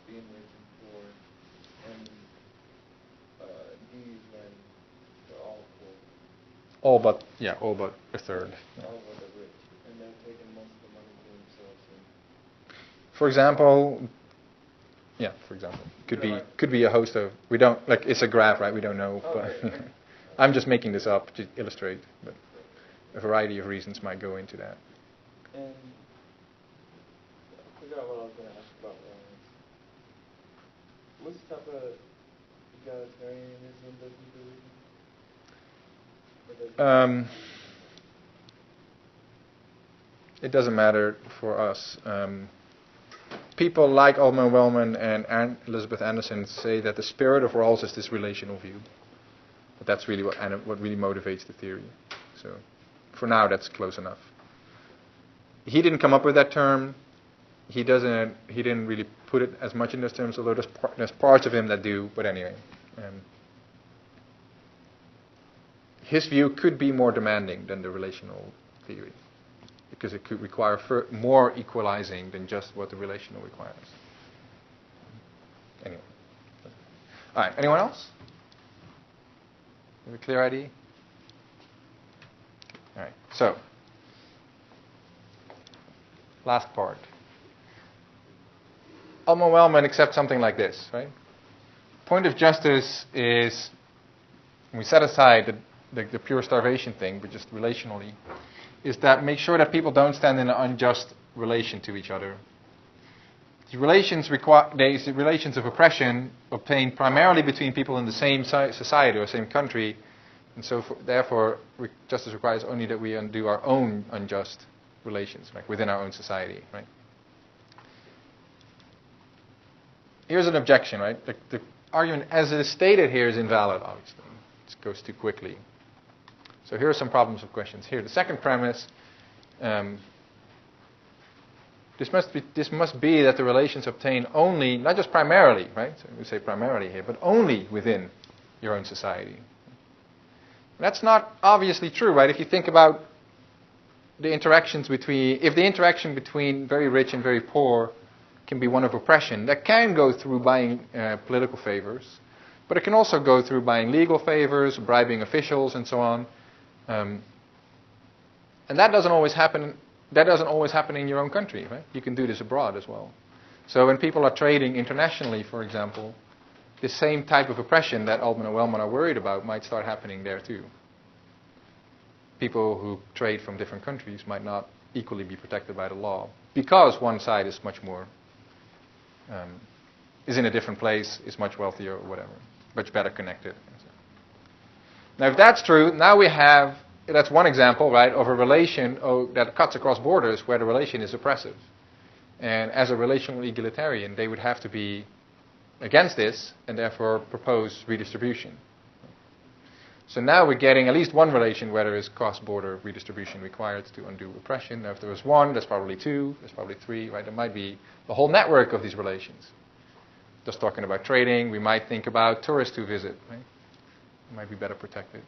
being rich and poor, and D is when they're all poor. All but a third. Yeah. All but the rich, and they're taking most of the money to themselves. For example, could be a host of, we don't, like, it's a graph, right? We don't know, Okay. but I'm just making this up to illustrate, but a variety of reasons might go into that. And I forgot what I was going to ask about Which type of egalitarianism that you believe in? It doesn't matter for us. People like Altman Wellman and Elizabeth Anderson say that the spirit of Rawls is this relational view. But that's really what really motivates the theory. So for now, that's close enough. He didn't come up with that term. He didn't really put it as much in those terms, although there's parts of him that do. But anyway, his view could be more demanding than the relational theory, because it could require more equalizing than just what the relational requires. Anyway. All right, anyone else? Have a clear idea? All right, so last part. Altman Wellman accepts something like this, right? Point of justice is, when we set aside the pure starvation thing, but just relationally, is that make sure that people don't stand in an unjust relation to each other. The relations of oppression obtained primarily between people in the same society or same country, and so therefore justice requires only that we undo our own unjust relations, like within our own society, right? Here's an objection, right? The argument as it is stated here is invalid, obviously. It goes too quickly. So here are some problems with questions. Here, the second premise, this must be that the relations obtain only, not just primarily, right? So we say primarily here, but only within your own society. That's not obviously true, right? If you think about the interactions if the interaction between very rich and very poor can be one of oppression, that can go through buying political favors, but it can also go through buying legal favors, bribing officials, and so on. And that doesn't always happen. That doesn't always happen in your own country, right? You can do this abroad as well. So when people are trading internationally, for example, the same type of oppression that Altman and Wellman are worried about might start happening there too. People who trade from different countries might not equally be protected by the law because one side is much more, is in a different place, is much wealthier or whatever, much better connected. Now, if that's true, now we have, that's one example, right, of a relation that cuts across borders where the relation is oppressive. And as a relational egalitarian, they would have to be against this and therefore propose redistribution. So now we're getting at least one relation where there is cross-border redistribution required to undo oppression. Now, if there was one, there's probably two, there's probably three, right? There might be a whole network of these relations. Just talking about trading, we might think about tourists who visit, right? Might be better protected.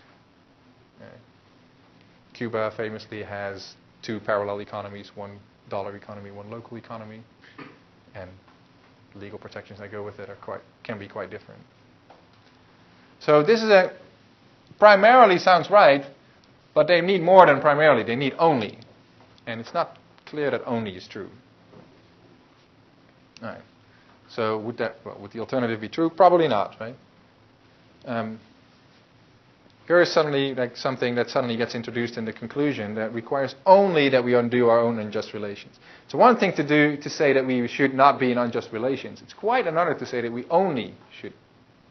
Cuba famously has two parallel economies, one dollar economy, one local economy, and legal protections that go with it can be quite different. So this is primarily sounds right, but they need more than primarily. They need only, and it's not clear that only is true. All right. So would the alternative be true? Probably not, right? Here is suddenly like something that suddenly gets introduced in the conclusion that requires only that we undo our own unjust relations. So one thing to say that we should not be in unjust relations. It's quite another to say that we only should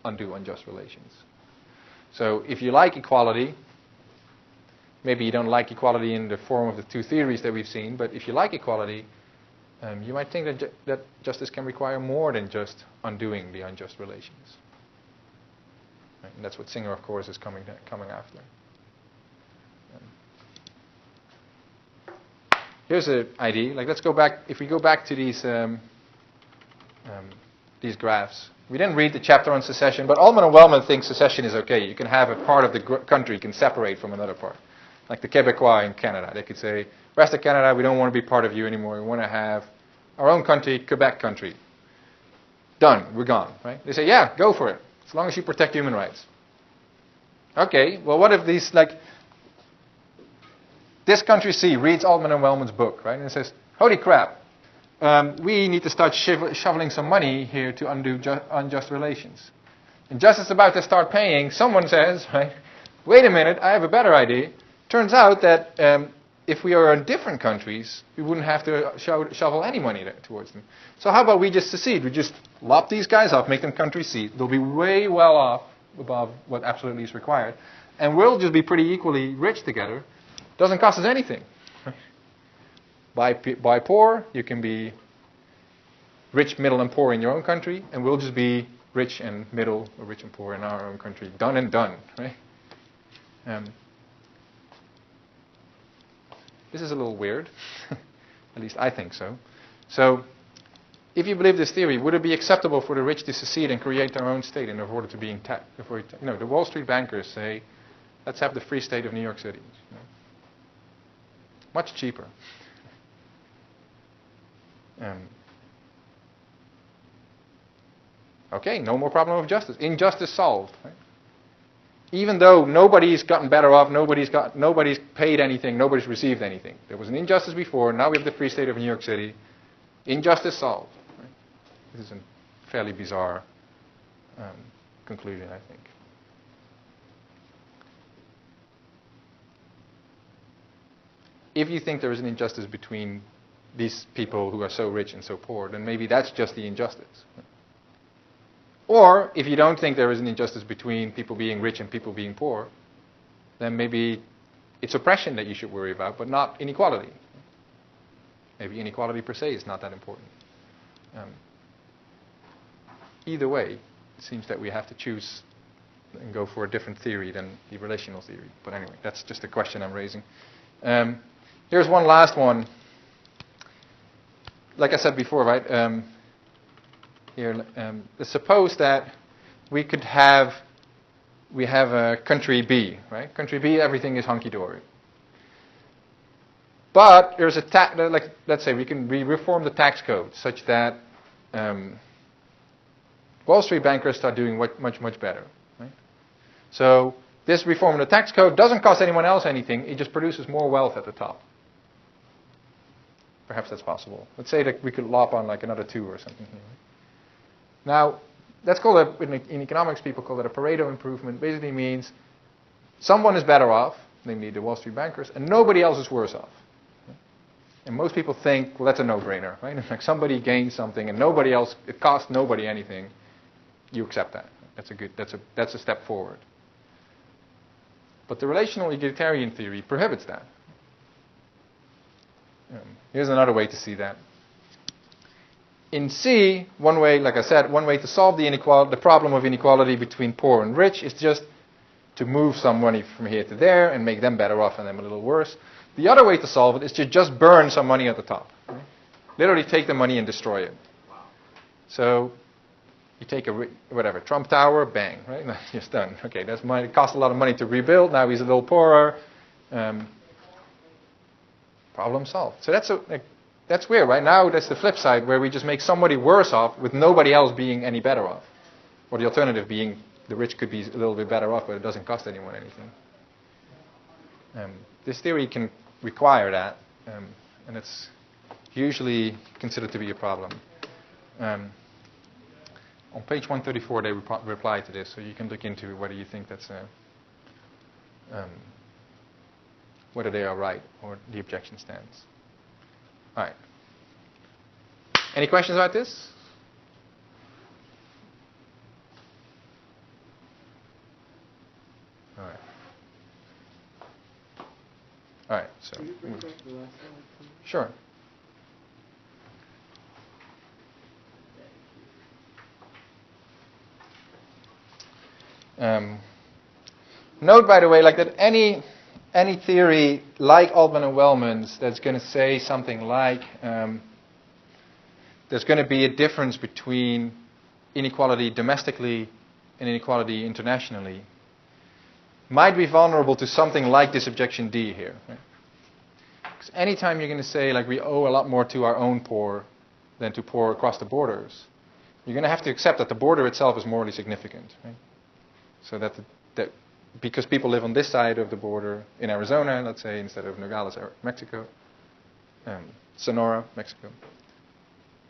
undo unjust relations. So if you like equality, maybe you don't like equality in the form of the two theories that we've seen, but if you like equality, you might think that justice can require more than just undoing the unjust relations. And that's what Singer, of course, is coming after. Here's an idea. Like, let's go back. If we go back to these graphs, we didn't read the chapter on secession, but Altman and Wellman think secession is okay. You can have a part of the country can separate from another part, like the Quebecois in Canada. They could say, "Rest of Canada, we don't want to be part of you anymore. We want to have our own country, Quebec country. Done. We're gone." Right? They say, "Yeah, go for it. As long as you protect human rights." Okay, well, what if this country C reads Altman and Wellman's book, right? And it says, "Holy crap, we need to start shoveling some money here to undo unjust relations." And just as about to start paying, someone says, right, "Wait a minute, I have a better idea." Turns out that if we are in different countries, we wouldn't have to shovel any money towards them. So how about we just secede? We just lop these guys off, make them country seat. They'll be way well off above what absolutely is required. And we'll just be pretty equally rich together. Doesn't cost us anything. By poor, you can be rich, middle, and poor in your own country, and we'll just be rich and middle, or rich and poor in our own country. Done and done, right? This is a little weird. At least I think so. So, if you believe this theory, would it be acceptable for the rich to secede and create their own state in order to be taxed? The Wall Street bankers say, let's have the free state of New York City. Much cheaper. Okay, no more problem of justice. Injustice solved. Right? Even though nobody's gotten better off, nobody's paid anything, nobody's received anything. There was an injustice before, now we have the free state of New York City. Injustice solved. Right? This is a fairly bizarre conclusion, I think. If you think there is an injustice between these people who are so rich and so poor, then maybe that's just the injustice. Or, if you don't think there is an injustice between people being rich and people being poor, then maybe it's oppression that you should worry about, but not inequality. Maybe inequality per se is not that important. Either way, it seems that we have to choose and go for a different theory than the relational theory. But anyway, that's just a question I'm raising. Here's one last one. Like I said before, right? Let's suppose that we have a country B, right? Country B, everything is hunky-dory. But there's let's say we reform the tax code such that Wall Street bankers start doing much better, right? So this reform of the tax code doesn't cost anyone else anything. It just produces more wealth at the top. Perhaps that's possible. Let's say that we could lop on like another 2 or something here. Now, that's called in economics, people call it a Pareto improvement. Basically means someone is better off, namely the Wall Street bankers, and nobody else is worse off. And most people think, well, that's a no-brainer, right? If like somebody gains something and nobody else, it costs nobody anything, you accept that. That's a step forward. But the relational egalitarian theory prohibits that. Here's another way to see that. In C, one way, like I said, one way to solve the problem of inequality between poor and rich is just to move some money from here to there and make them better off and them a little worse. The other way to solve it is to just burn some money at the top. Right? Literally take the money and destroy it. Wow. So you take Trump Tower, bang, right? It's done. Okay, that's money. It costs a lot of money to rebuild. Now he's a little poorer. Problem solved. So that's weird, right? Now that's the flip side, where we just make somebody worse off with nobody else being any better off. Or the alternative being the rich could be a little bit better off, but it doesn't cost anyone anything. This theory can require that, and it's usually considered to be a problem. On page 134, they reply to this, so you can look into whether you think that's whether they are right or the objection stands. All right. Any questions about this? All right. All right. So. Can you bring back the last slide, please? Sure. Note, by the way, like that any theory like Altman and Wellman's that's going to say something like there's going to be a difference between inequality domestically and inequality internationally might be vulnerable to something like this objection D here. Right? Because anytime you're going to say like we owe a lot more to our own poor than to poor across the borders, you're going to have to accept that the border itself is morally significant. Right? So that because people live on this side of the border in Arizona, let's say, instead of Nogales, Mexico, Sonora, Mexico,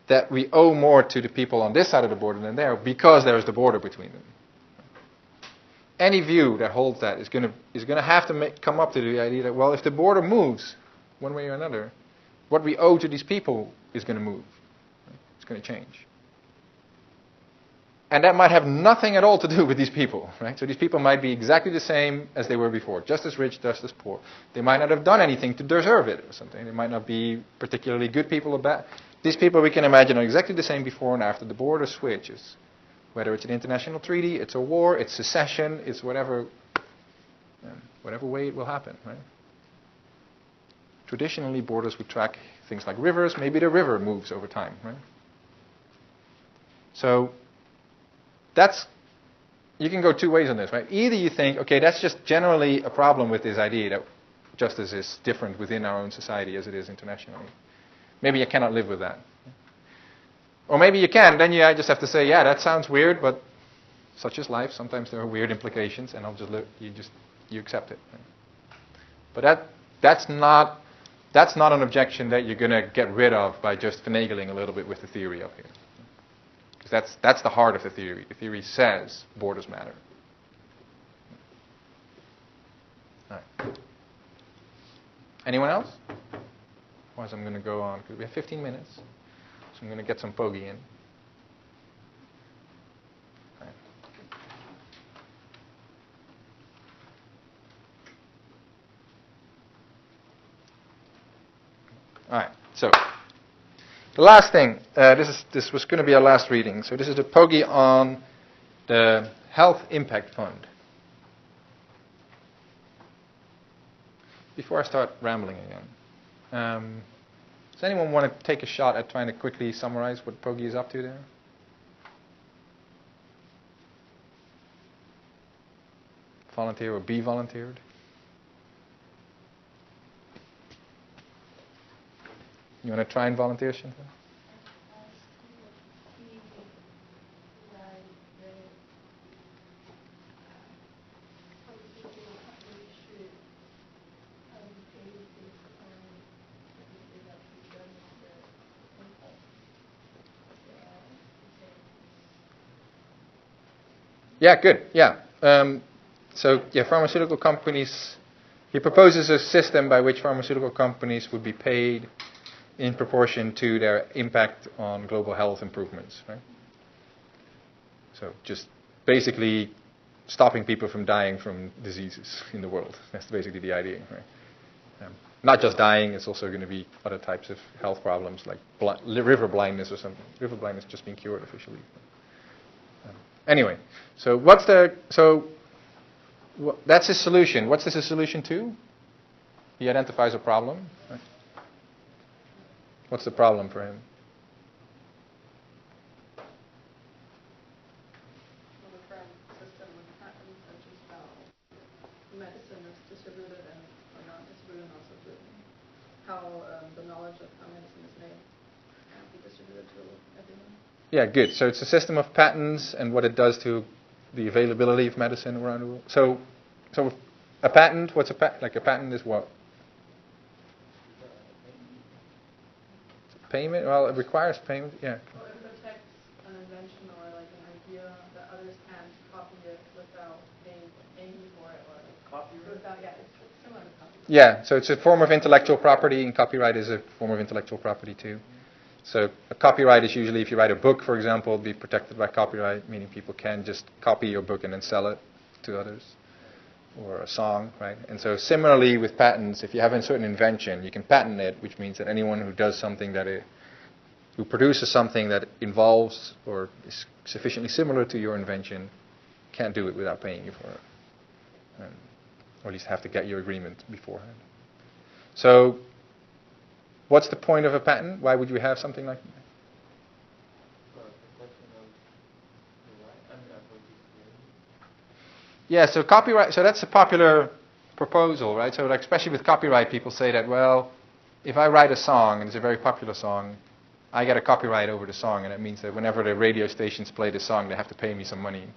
that we owe more to the people on this side of the border than there because there is the border between them. Any view that holds that is going to have to come up to the idea that, well, if the border moves, one way or another, what we owe to these people is going to move. Right? It's going to change. And that might have nothing at all to do with these people, right? So these people might be exactly the same as they were before, just as rich, just as poor. They might not have done anything to deserve it or something. They might not be particularly good people or bad. These people we can imagine are exactly the same before and after. The border switches. Whether it's an international treaty, it's a war, it's secession, it's whatever way it will happen, right? Traditionally, borders would track things like rivers. Maybe the river moves over time, right? So you can go two ways on this, right? Either you think, okay, that's just generally a problem with this idea that justice is different within our own society as it is internationally. Maybe you cannot live with that. Or maybe you can, then you just have to say, yeah, that sounds weird, but such is life. Sometimes there are weird implications, and you accept it. Right? But that's not an objection that you're going to get rid of by just finagling a little bit with the theory up here. Because that's the heart of the theory. The theory says borders matter. All right. Anyone else? Otherwise, I'm going to go on, because we have 15 minutes. So I'm going to get some Poggi in. All right. All right. So the last thing, this was going to be our last reading. So this is the Poggi on the Health Impact Fund. Before I start rambling again, does anyone want to take a shot at trying to quickly summarize what Poggi is up to there? Volunteer or be volunteered? You want to try and volunteer, Shinta? Yeah, good. Yeah. Pharmaceutical companies, he proposes a system by which pharmaceutical companies would be paid in proportion to their impact on global health improvements, right? So just basically stopping people from dying from diseases in the world. That's basically the idea, right? Not just dying, it's also going to be other types of health problems like river blindness or something. River blindness just being cured officially. Anyway, so that's his solution. What's this a solution to? He identifies a problem. Right? What's the problem for him? Well, the current system with patents, such as how medicine is distributed or not distributed, and also how the knowledge of how medicine is made can't be distributed to everyone. Yeah, good. So it's a system of patents and what it does to the availability of medicine around the world. So a patent, what's a patent? Like a patent is what? Payment? Well, it requires payment, yeah. Well, it protects an invention or like an idea that others can't copy it without paying for it or copyright. It's similar to copyright. Yeah, so it's a form of intellectual property, and copyright is a form of intellectual property too. So a copyright is usually, if you write a book, for example, be protected by copyright, meaning people can just copy your book and then sell it to others. Or a song, right? And so similarly with patents, if you have a certain invention, you can patent it, which means that anyone who does something who produces something that involves or is sufficiently similar to your invention can't do it without paying you for it. Or at least have to get your agreement beforehand. So what's the point of a patent? Why would you have something like that? Yeah, so copyright, so that's a popular proposal, right? So like especially with copyright, people say that, well, if I write a song, and it's a very popular song, I get a copyright over the song, and it means that whenever the radio stations play the song, they have to pay me some money.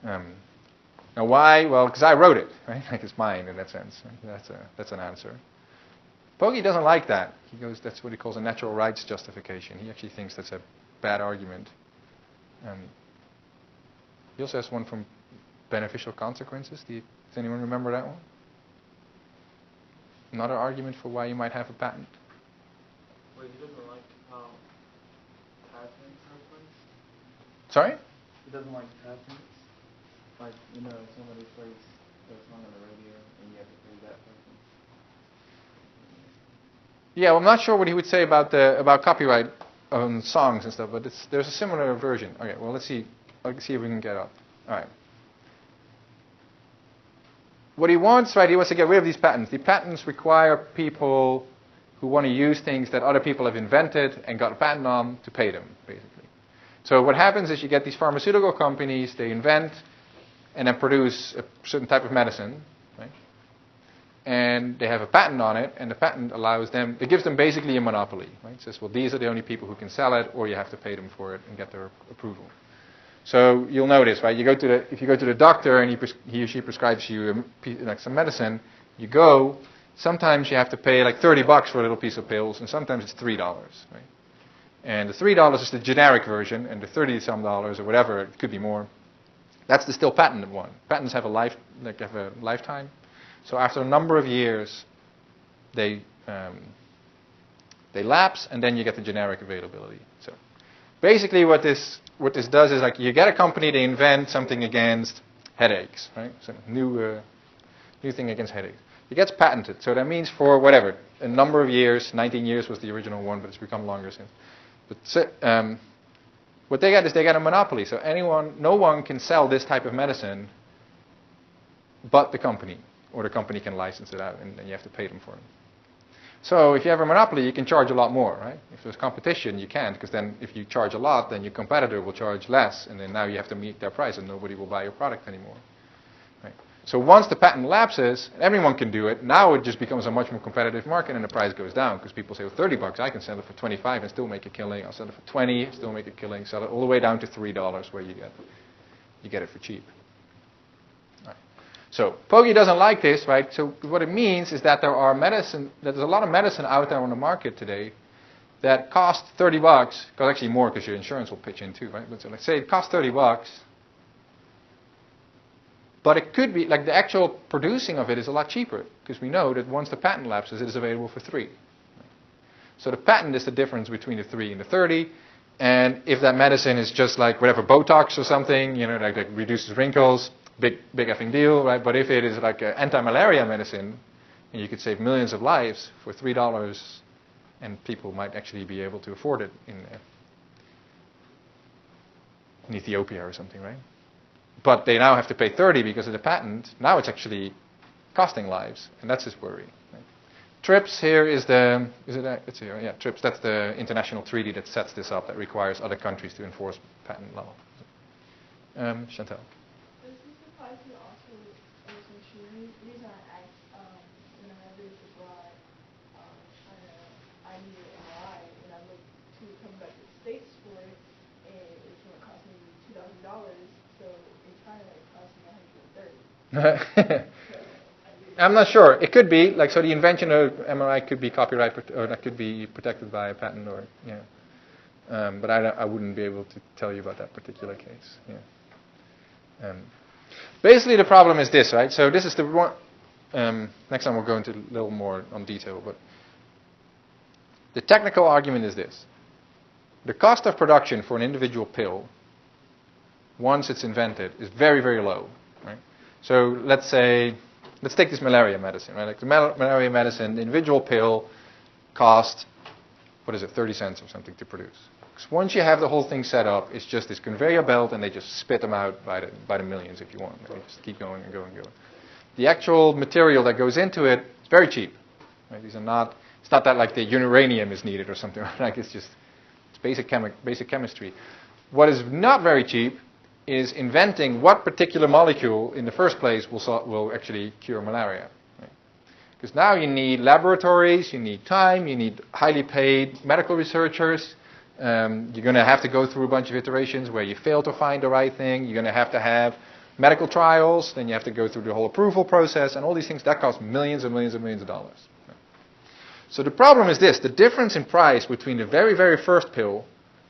Now why? Well, because I wrote it, right? Like it's mine in that sense. Right? That's an answer. Poggi doesn't like that. He goes, that's what he calls a natural rights justification. He actually thinks that's a bad argument. He also has one from beneficial consequences. Does anyone remember that one? Another argument for why you might have a patent. Wait, he doesn't like how patents are placed? Sorry? He doesn't like patents? Like, somebody plays their song on the radio and you have to pay that person? Yeah, well, I'm not sure what he would say about copyright on songs and stuff, but there's a similar version. Okay, well, let's see if we can get up. All right. What he wants, right, he wants to get rid of these patents. The patents require people who want to use things that other people have invented and got a patent on to pay them, basically. So what happens is you get these pharmaceutical companies, they invent and then produce a certain type of medicine, right? And they have a patent on it, and the patent allows them, it gives them basically a monopoly, right? It says, well, these are the only people who can sell it, or you have to pay them for it and get their approval. So you'll notice, right? If you go to the doctor and he or she prescribes you some medicine, you go. Sometimes you have to pay like $30 for a little piece of pills, and sometimes it's $3, right? And the $3 is the generic version, and the $30-some or whatever, it could be more. That's the still patented one. Patents have a lifetime. So after a number of years, they lapse, and then you get the generic availability. So basically, what this does is like you get a company to invent something against headaches, right? So new thing against headaches. It gets patented. So that means for whatever a number of years, 19 years was the original one, but it's become longer since. But what they get is they get a monopoly. So no one can sell this type of medicine, but the company, or the company can license it out, and then you have to pay them for it. So if you have a monopoly, you can charge a lot more, right? If there's competition, you can't, because then if you charge a lot, then your competitor will charge less, and then now you have to meet their price, and nobody will buy your product anymore. Right? So once the patent lapses, everyone can do it. Now it just becomes a much more competitive market, and the price goes down, because people say, well, $30, I can sell it for 25 and still make a killing. I'll sell it for 20, still make a killing. Sell it all the way down to $3, where you get it for cheap. So Pogge doesn't like this, right? So what it means is that there's a lot of medicine out there on the market today that costs $30, costs actually more because your insurance will pitch in too, right? But so let's say it costs $30, but it could be, like the actual producing of it is a lot cheaper, because we know that once the patent lapses, it is available for $3. So the patent is the difference between the 3 and the 30, and if that medicine is just like whatever, Botox or something, like reduces wrinkles, big effing deal, right? But if it is like an anti-malaria medicine, and you could save millions of lives for $3, and people might actually be able to afford it in Ethiopia or something, right? But they now have to pay 30 because of the patent. Now it's actually costing lives, and that's his worry. Right? TRIPS here is it's here, yeah, TRIPS, that's the international treaty that sets this up, that requires other countries to enforce patent law. Chantal. The reason I asked, when I read the blog, I needed an MRI, and I looked to come back to the States for it, and it's going to cost me $2,000, so in China it cost me $130. I'm not sure. It could be, so the invention of MRI could be copyright, or that could be protected by a patent, or, but I wouldn't be able to tell you about that particular case. Yeah. Basically, the problem is this, right? So this is the one. Next time we'll go into a little more on detail, but the technical argument is this: the cost of production for an individual pill, once it's invented, is very, very low, right? So let's take this malaria medicine, right? Like the malaria medicine, the individual pill costs, 30 cents or something to produce. Because once you have the whole thing set up, it's just this conveyor belt, and they just spit them out by the millions if you want. They just keep going and going and going. The actual material that goes into it is very cheap. Right? It's not that like the uranium is needed or something. Like it's basic chemistry. What is not very cheap is inventing what particular molecule in the first place will actually cure malaria. Because now you need laboratories, you need time, you need highly paid medical researchers. You're going to have to go through a bunch of iterations where you fail to find the right thing. You're going to have medical trials. Then you have to go through the whole approval process, and all these things that cost millions and millions and millions of dollars. So the problem is this: the difference in price between the very, very first pill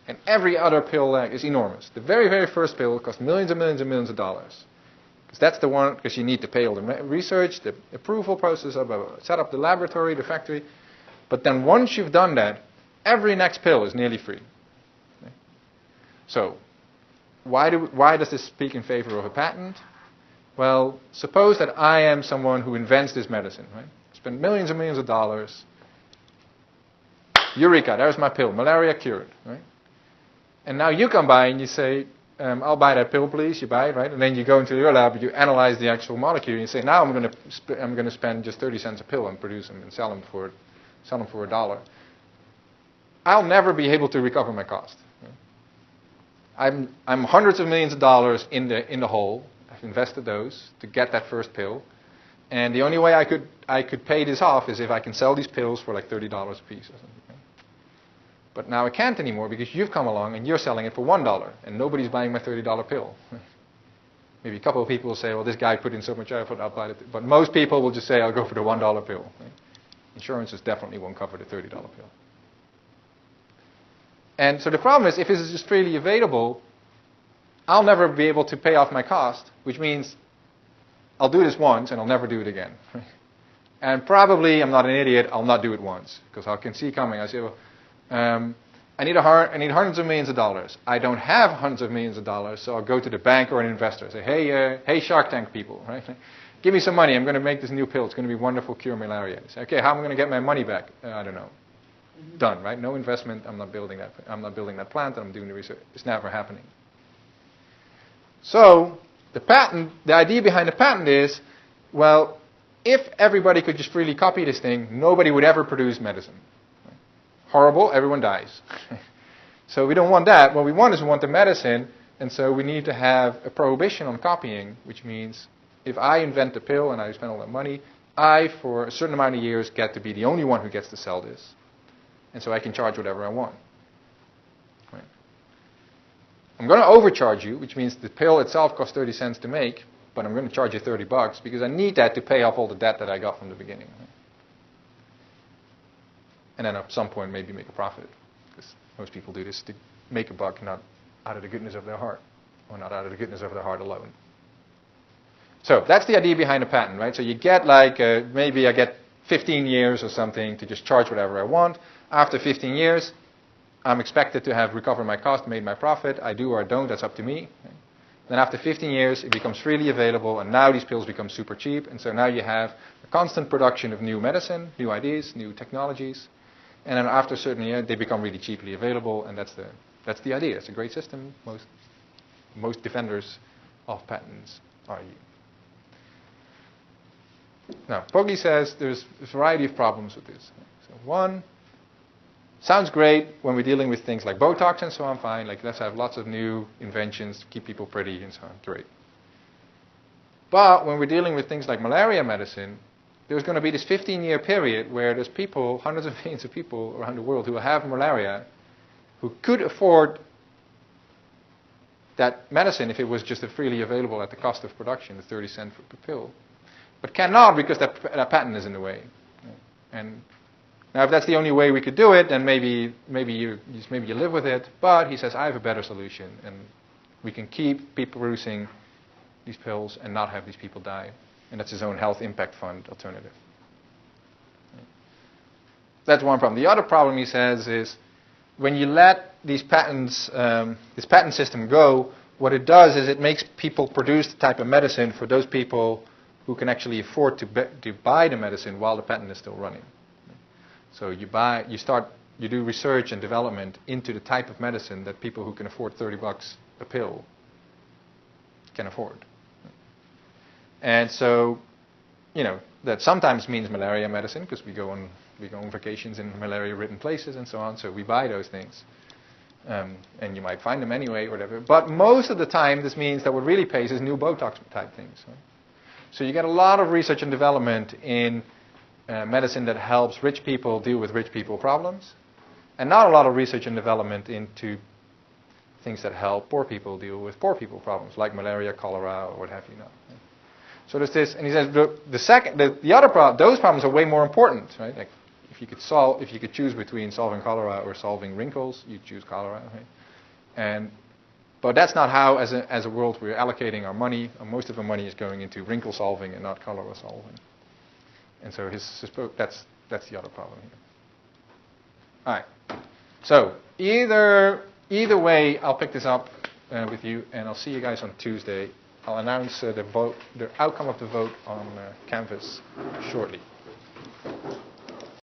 and every other pill is enormous. The very, very first pill costs millions and millions and millions of dollars. Because that's the one, because you need to pay all the research, the approval process, set up the laboratory, the factory. But then once you've done that, every next pill is nearly free. Okay? So why does this speak in favor of a patent? Well, suppose that I am someone who invents this medicine, right? Spend millions and millions of dollars. Eureka, there's my pill, malaria cured, right? And now you come by and you say, I'll buy that pill, please. You buy it, right? And then you go into your lab, you analyze the actual molecule, and you say, now I'm going to spend just 30 cents a pill and produce them and sell them for $1. I'll never be able to recover my cost. Right? I'm hundreds of millions of dollars in the hole. I've invested those to get that first pill, and the only way I could pay this off is if I can sell these pills for like $30 a piece or something. Right? But now I can't anymore because you've come along and you're selling it for $1, and nobody's buying my $30 pill. Maybe a couple of people will say, well, this guy put in so much effort, I'll buy it. But most people will just say, I'll go for the $1 pill. Right? Insurances definitely won't cover the $30 pill. And so the problem is, if this is just freely available, I'll never be able to pay off my cost, which means I'll do this once and I'll never do it again. And probably, I'm not an idiot, I'll not do it once. Because I can see coming, I say, well, I need hundreds of millions of dollars. I don't have hundreds of millions of dollars, so I'll go to the bank or an investor and say, hey Shark Tank people, right? Give me some money, I'm going to make this new pill, it's going to be wonderful, cure malaria. Say, okay, how am I going to get my money back? I don't know. Done, right? No investment, I'm not building that plant, I'm doing the research. It's never happening. So, the idea behind the patent is, well, if everybody could just freely copy this thing, nobody would ever produce medicine. Horrible, everyone dies. So we don't want that. What we want is the medicine, and so we need to have a prohibition on copying, which means if I invent a pill and I spend all that money, I, for a certain amount of years, get to be the only one who gets to sell this. And so I can charge whatever I want. Right. I'm going to overcharge you, which means the pill itself costs 30 cents to make, but I'm going to charge you $30 because I need that to pay off all the debt that I got from the beginning. Right. And then at some point maybe make a profit. Because most people do this to make a buck, not out of the goodness of their heart. Or not out of the goodness of their heart alone. So that's the idea behind a patent, right? So you get like, maybe I get 15 years or something to just charge whatever I want. After 15 years, I'm expected to have recovered my cost, made my profit. I do or I don't, that's up to me. Okay. Then after 15 years, it becomes freely available, and now these pills become super cheap. And so now you have a constant production of new medicine, new ideas, new technologies. And then after a certain year, they become really cheaply available, and that's the idea. It's a great system. Most defenders of patents argue. Now, Poggi says there's a variety of problems with this. So one, sounds great when we're dealing with things like Botox and so on, fine. Like, let's have lots of new inventions to keep people pretty and so on, great. But when we're dealing with things like malaria medicine, there's going to be this 15-year period where there's people, hundreds of millions of people around the world who have malaria, who could afford that medicine if it was just freely available at the cost of production, the 30 cents per pill, but cannot because that patent is in the way. And now, if that's the only way we could do it, then maybe you live with it. But he says, I have a better solution, and we can keep people producing these pills and not have these people die. And that's his own health impact fund alternative. That's one problem. The other problem, he says, is when you let these patents, this patent system go, what it does is it makes people produce the type of medicine for those people who can actually afford to buy the medicine while the patent is still running. So you do research and development into the type of medicine that people who can afford $30 a pill can afford. And so, that sometimes means malaria medicine because we go on vacations in malaria-ridden places and so on. So we buy those things, and you might find them anyway, or whatever. But most of the time, this means that what really pays is new Botox type things. Right? So you get a lot of research and development in medicine that helps rich people deal with rich people problems, and not a lot of research and development into things that help poor people deal with poor people problems, like malaria, cholera, or what have you. So there's this, and he says the other problem, those problems are way more important, right? Like if you could choose between solving cholera or solving wrinkles, you'd choose cholera, right? And But that's not how, as a world, we're allocating our money. Most of our money is going into wrinkle solving and not color solving. And so that's the other problem here. All right. So either way, I'll pick this up with you, and I'll see you guys on Tuesday. I'll announce the outcome of the vote on Canvas shortly.